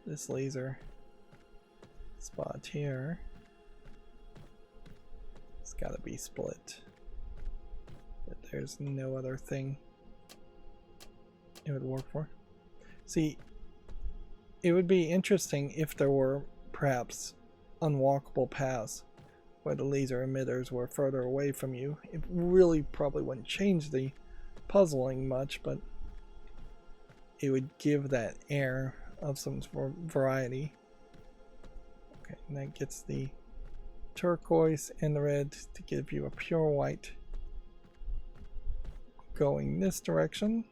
This laser spot here, it's got to be split. But there's no other thing it would work for. See, it would be interesting if there were perhaps unwalkable paths where the laser emitters were further away from you. It really probably wouldn't change the puzzling much, but it would give that air of some variety. Okay, and that gets the turquoise and the red to give you a pure white going this direction,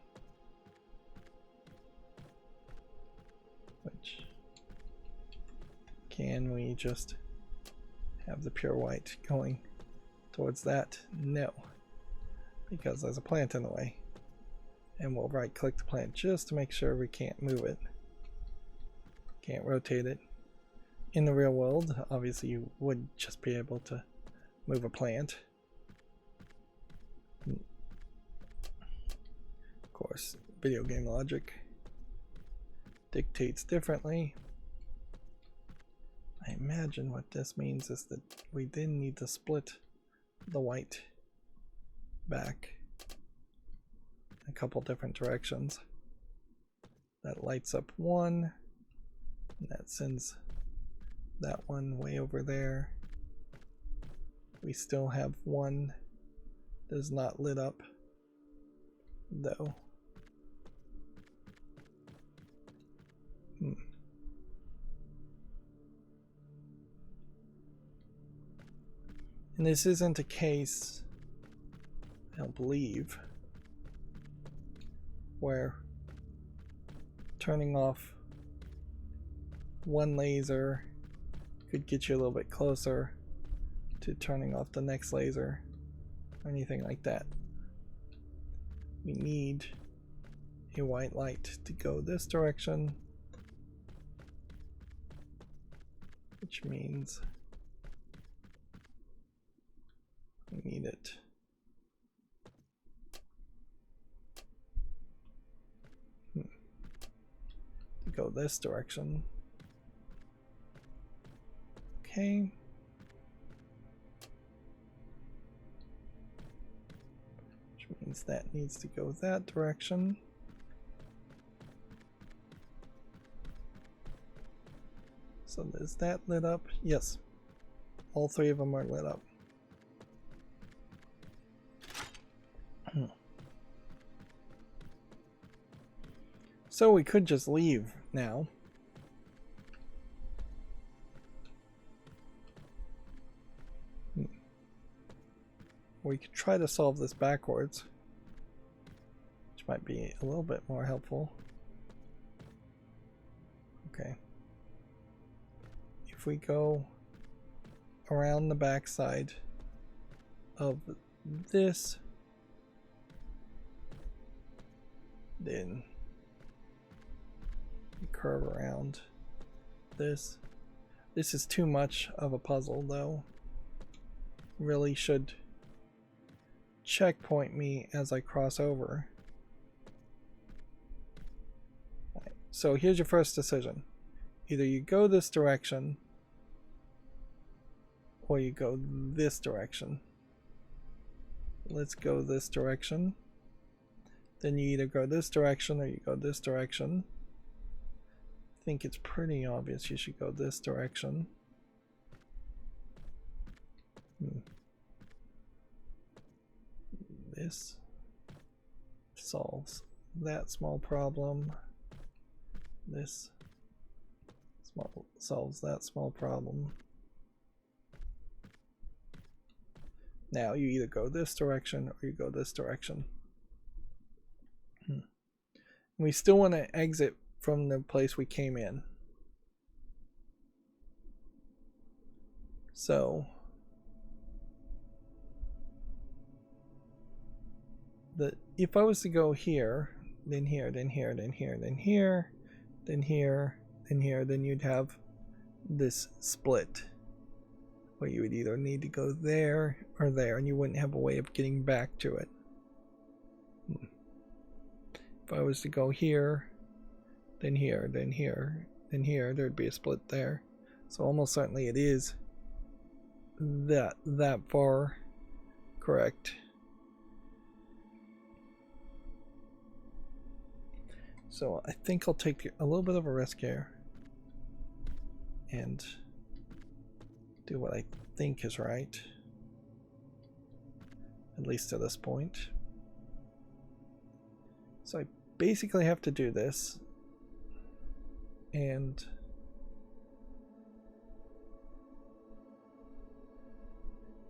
which can we just have the pure white going towards that? No, because there's a plant in the way, and we'll right click the plant just to make sure we can't move it, can't rotate it. In the real world, obviously you would just be able to move a plant. Of course, video game logic dictates differently. I imagine what this means is that we then need to split the white back a couple different directions. That lights up one, and that sends that one way over there. We still have one that is not lit up though. And this isn't a case, I don't believe, where turning off one laser could get you a little bit closer to turning off the next laser or anything like that. We need a white light to go this direction, which means we need it to go this direction. Okay. Which means that needs to go that direction. So is that lit up? Yes. All three of them are lit up. So we could just leave now. We could try to solve this backwards, which might be a little bit more helpful. Okay. If we go around the backside of this, then we curve around this. This is too much of a puzzle though. Really should checkpoint me as I cross over. Right. So here's your first decision. Either you go this direction or you go this direction. Let's go this direction. Then you either go this direction or you go this direction. I think it's pretty obvious you should go this direction. This solves that small problem. This solves that small problem. Now you either go this direction or you go this direction. We still want to exit from the place we came in. So if I was to go here, then here, then here, then here, then here, then here, then here, then you'd have this split where you would either need to go there or there, and you wouldn't have a way of getting back to it. If I was to go here, then here, then here, then here, there'd be a split there. So almost certainly it is that far correct. So I think I'll take a little bit of a risk here and do what I think is right, at least to this point. So I basically have to do this, and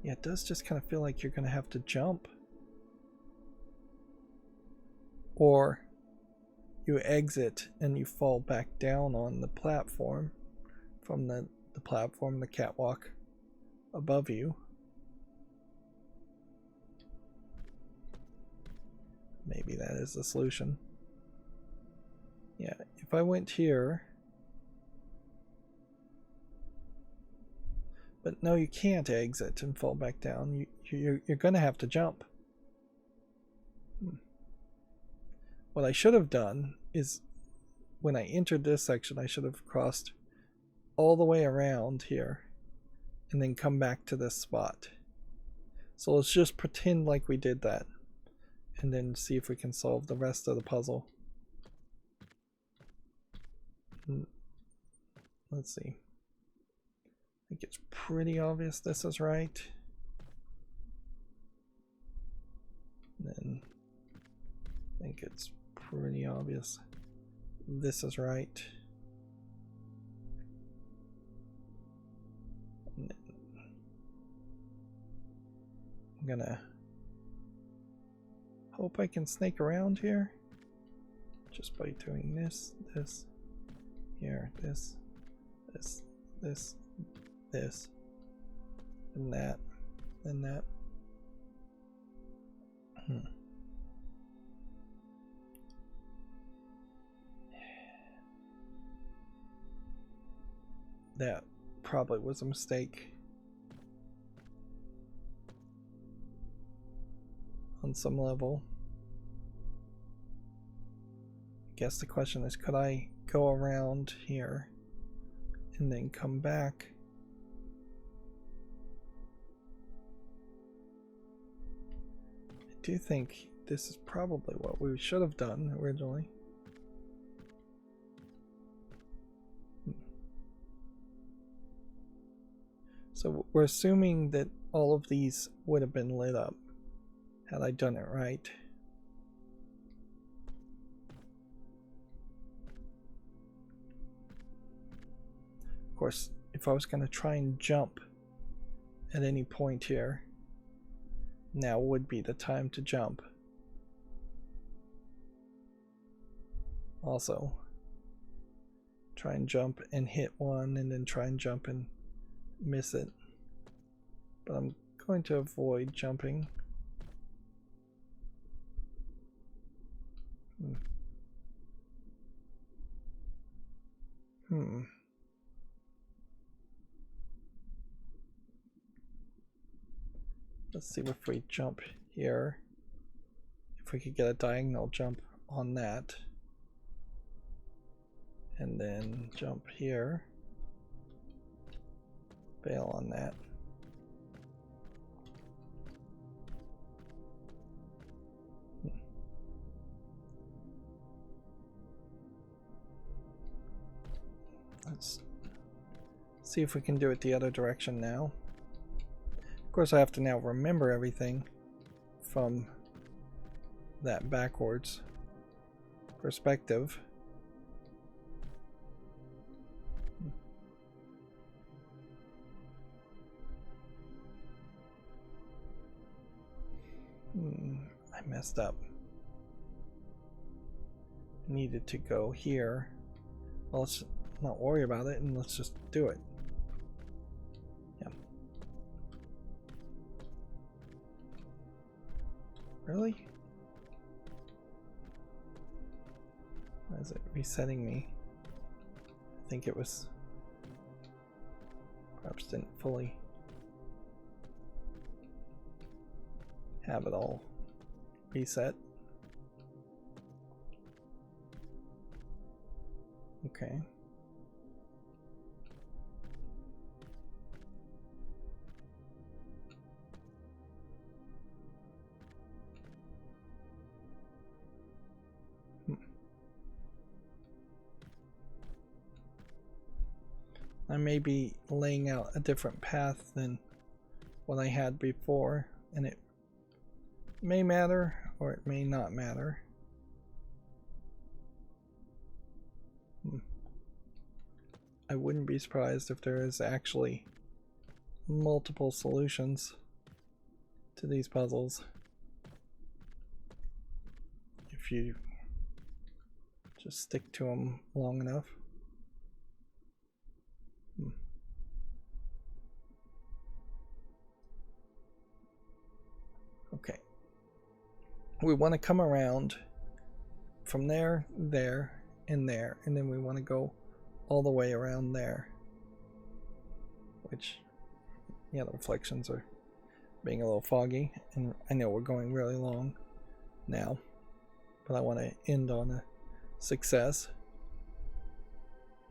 yeah, it does just kind of feel like you're going to have to jump, or you exit and you fall back down on the platform from the platform, the catwalk above you. Maybe that is the solution. Yeah, if I went here, but no, you can't exit and fall back down. You're going to have to jump. What I should have done is, when I entered this section, I should have crossed all the way around here and then come back to this spot. So let's just pretend like we did that and then see if we can solve the rest of the puzzle. Let's see. I think it's pretty obvious this is right. And then I think it's pretty obvious this is right. And then I'm gonna hope I can snake around here just by doing this, here, this, and that, and that. That probably was a mistake on some level. I guess the question is, could I go around here and then come back? I do think this is probably what we should have done originally. So we're assuming that all of these would have been lit up had I done it right. Of course, if I was going to try and jump at any point here, now would be the time to jump. Also, try and jump and hit one, and then try and jump and miss it. But I'm going to avoid jumping. Let's see if we jump here. If we could get a diagonal jump on that. And then jump here. Bail on that. Let's see if we can do it the other direction now. Of course, I have to now remember everything from that backwards perspective. I messed up. Needed to go here. Well, let's not worry about it and let's just do it. Yeah. Really? Why is it resetting me? I think it was perhaps didn't fully have it all reset. Okay. I may be laying out a different path than what I had before, and it may matter or it may not matter. I wouldn't be surprised if there is actually multiple solutions to these puzzles if you just stick to them long enough. Okay. We want to come around from there, there, and there, and then we want to go all the way around there. Which, yeah, the reflections are being a little foggy, and I know we're going really long now, but I want to end on a success.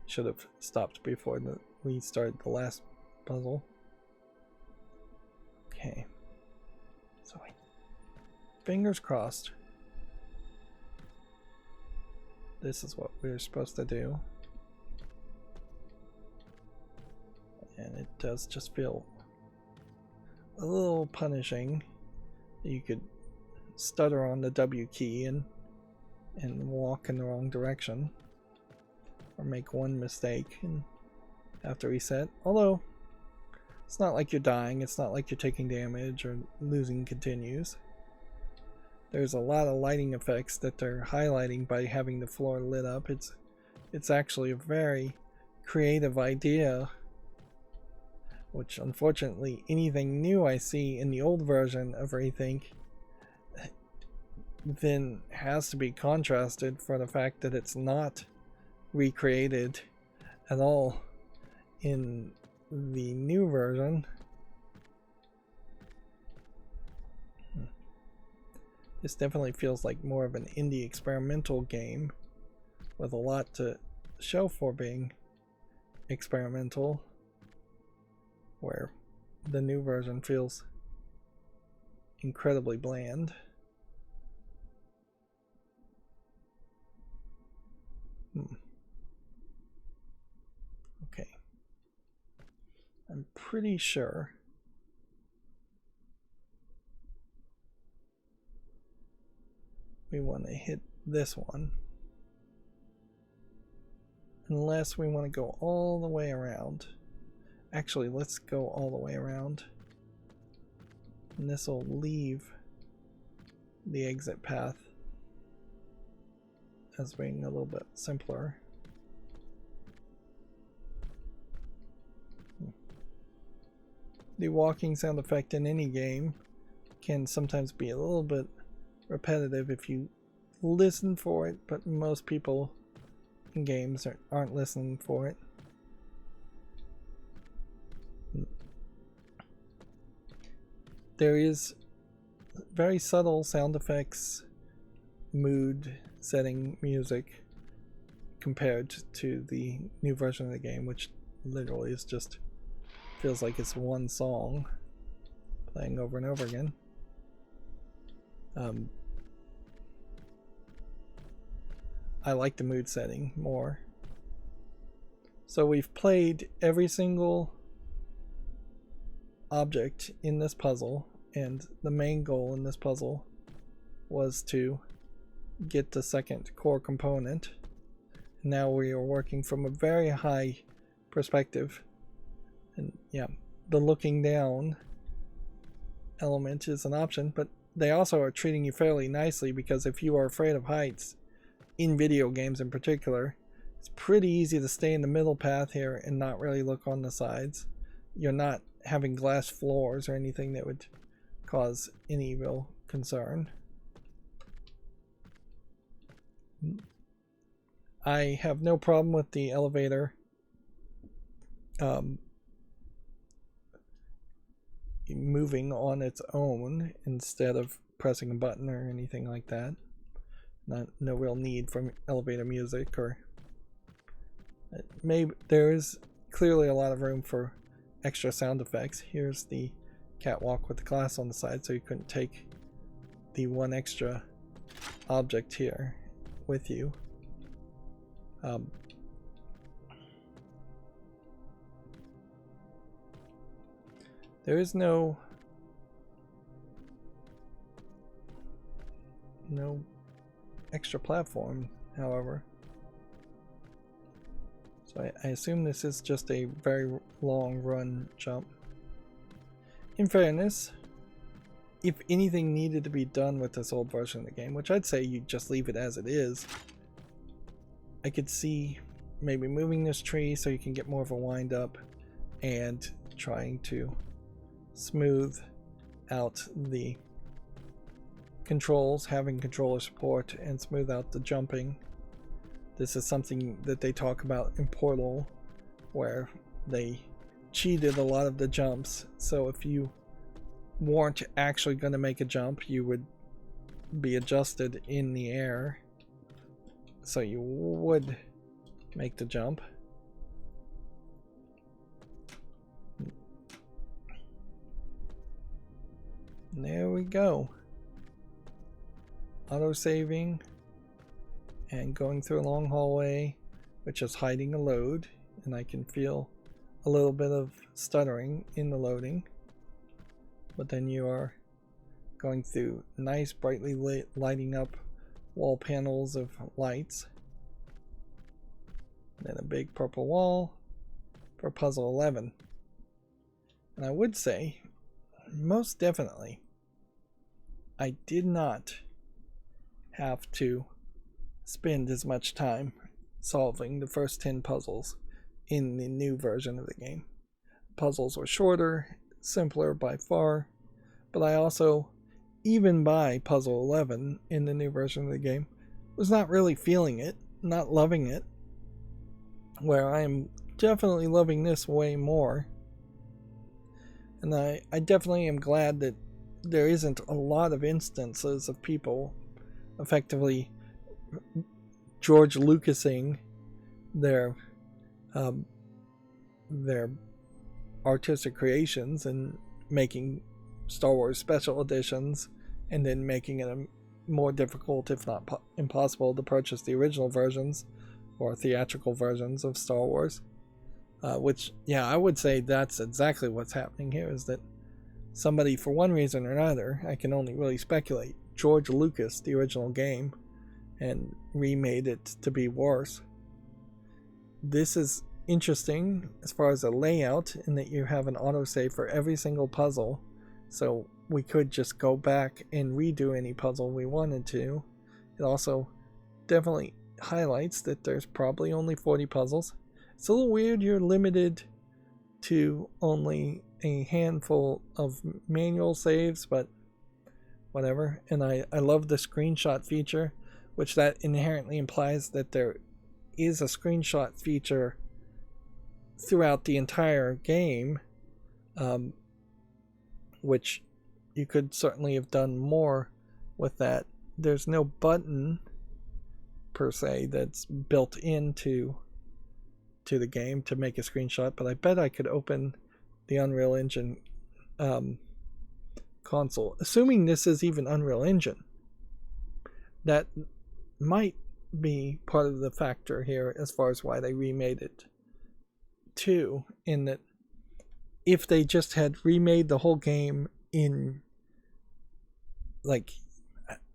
Should have stopped before we started the last puzzle. Okay. So, fingers crossed. This is what we're supposed to do. And it does just feel a little punishing. You could stutter on the W key and walk in the wrong direction, or make one mistake and have to reset. Although it's not like you're dying, it's not like you're taking damage or losing continues. There's a lot of lighting effects that they're highlighting by having the floor lit up. It's actually a very creative idea, which unfortunately anything new I see in the old version of ReThink then has to be contrasted for the fact that it's not recreated at all in the new version. This definitely feels like more of an indie experimental game with a lot to show for being experimental, where the new version feels incredibly bland. Okay. I'm pretty sure we want to hit this one, unless we want to go all the way around. Actually, let's go all the way around, and this will leave the exit path as being a little bit simpler. The walking sound effect in any game can sometimes be a little bit repetitive if you listen for it, but most people in games aren't listening for it. there is very subtle sound effects, mood setting music compared to the new version of the game, which literally is just feels like it's one song playing over and over again. I like the mood setting more. So we've played every single object in this puzzle, and the main goal in this puzzle was to get the second core component. Now we are working from a very high perspective, and yeah, the looking down element is an option, but they also are treating you fairly nicely, because if you are afraid of heights in video games in particular, it's pretty easy to stay in the middle path here and not really look on the sides. You're not having glass floors or anything that would cause any real concern. I have no problem with the elevator moving on its own instead of pressing a button or anything like that. No real need for elevator music, or maybe there is clearly a lot of room for extra sound effects. Here's the catwalk with the glass on the side, so you couldn't take the one extra object here with you. There is no extra platform, however. So I assume this is just a very long run jump. In fairness, if anything needed to be done with this old version of the game, which I'd say you just leave it as it is, I could see maybe moving this tree so you can get more of a wind up, and trying to smooth out the controls, having controller support, and smooth out the jumping. This is something that they talk about in Portal, where they cheated a lot of the jumps, so if you weren't actually going to make a jump, you would be adjusted in the air, so you would make the jump. And there we go. Auto-saving and going through a long hallway, which is hiding a load, and I can feel a little bit of stuttering in the loading. But then you are going through nice brightly lighting up wall panels of lights. And then a big purple wall for puzzle 11. And I would say, most definitely, I did not have to spend as much time solving the first 10 puzzles in the new version of the game. Puzzles were shorter, simpler by far, but I also, even by puzzle 11 in the new version of the game, was not really feeling it, not loving it, where I am definitely loving this way more. And I definitely am glad that there isn't a lot of instances of people effectively George Lucasing their artistic creations and making Star Wars special editions, and then making it more difficult, if not impossible, to purchase the original versions or theatrical versions of Star Wars. Which, yeah, I would say that's exactly what's happening here, is that somebody, for one reason or another, I can only really speculate, George Lucas the original game and remade it to be worse. This is interesting as far as the layout, in that you have an autosave for every single puzzle, so we could just go back and redo any puzzle we wanted to. It also definitely highlights that there's probably only 40 puzzles. It's a little weird you're limited to only a handful of manual saves, but whatever. And I love the screenshot feature, which that inherently implies that there is a screenshot feature throughout the entire game, which you could certainly have done more with that. There's no button per se that's built into the game to make a screenshot, but I bet I could open the Unreal Engine console, assuming this is even Unreal Engine. That might be part of the factor here as far as why they remade it too, in that if they just had remade the whole game in, like,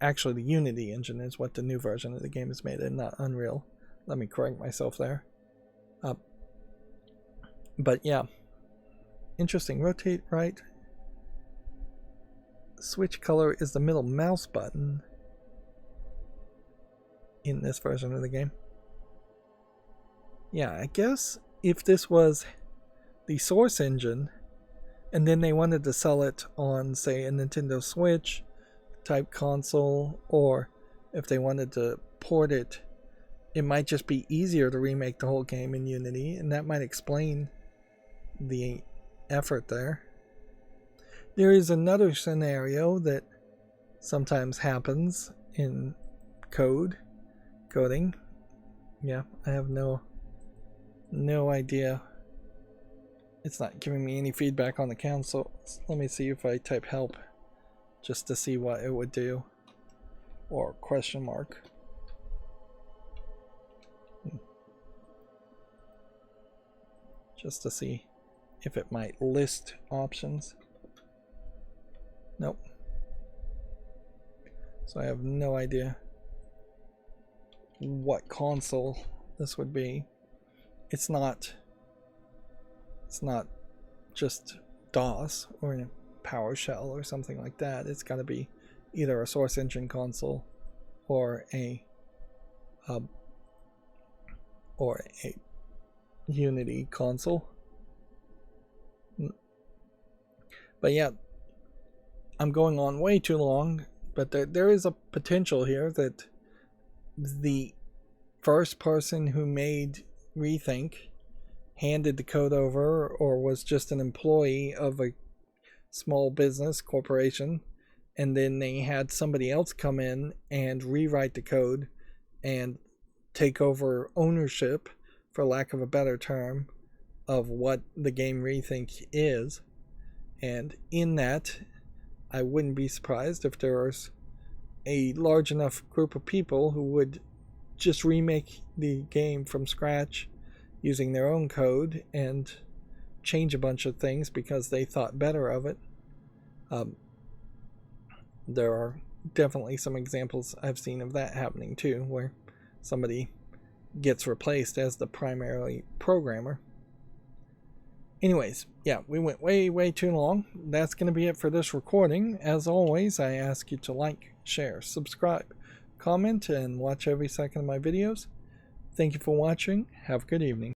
actually the Unity engine is what the new version of the game is made in, not Unreal. Let me correct myself there. But yeah, interesting. Rotate right. Switch color is the middle mouse button in this version of the game. Yeah, I guess if this was the source engine and then they wanted to sell it on, say, a Nintendo Switch type console, or if they wanted to port it, it might just be easier to remake the whole game in Unity, and that might explain the effort there. There is another scenario that sometimes happens in coding. Yeah, I have no idea. It's not giving me any feedback on the console. Let me see if I type help just to see what it would do, or question mark. Just to see if it might list options. Nope. So I have no idea what console this would be. It's not just DOS or PowerShell or something like that. It's got to be either a source engine console or a Unity console. But yeah, I'm going on way too long, but there is a potential here that the first person who made ReThink handed the code over, or was just an employee of a small business corporation, and then they had somebody else come in and rewrite the code and take over ownership, for lack of a better term, of what the game ReThink is. And in that, I wouldn't be surprised if there was a large enough group of people who would just remake the game from scratch using their own code and change a bunch of things because they thought better of it. There are definitely some examples I've seen of that happening too, where somebody gets replaced as the primary programmer. Anyways, yeah, we went way too long. That's going to be it for this recording. As always, I ask you to like, share, subscribe, comment, and watch every second of my videos. Thank you for watching. Have a good evening.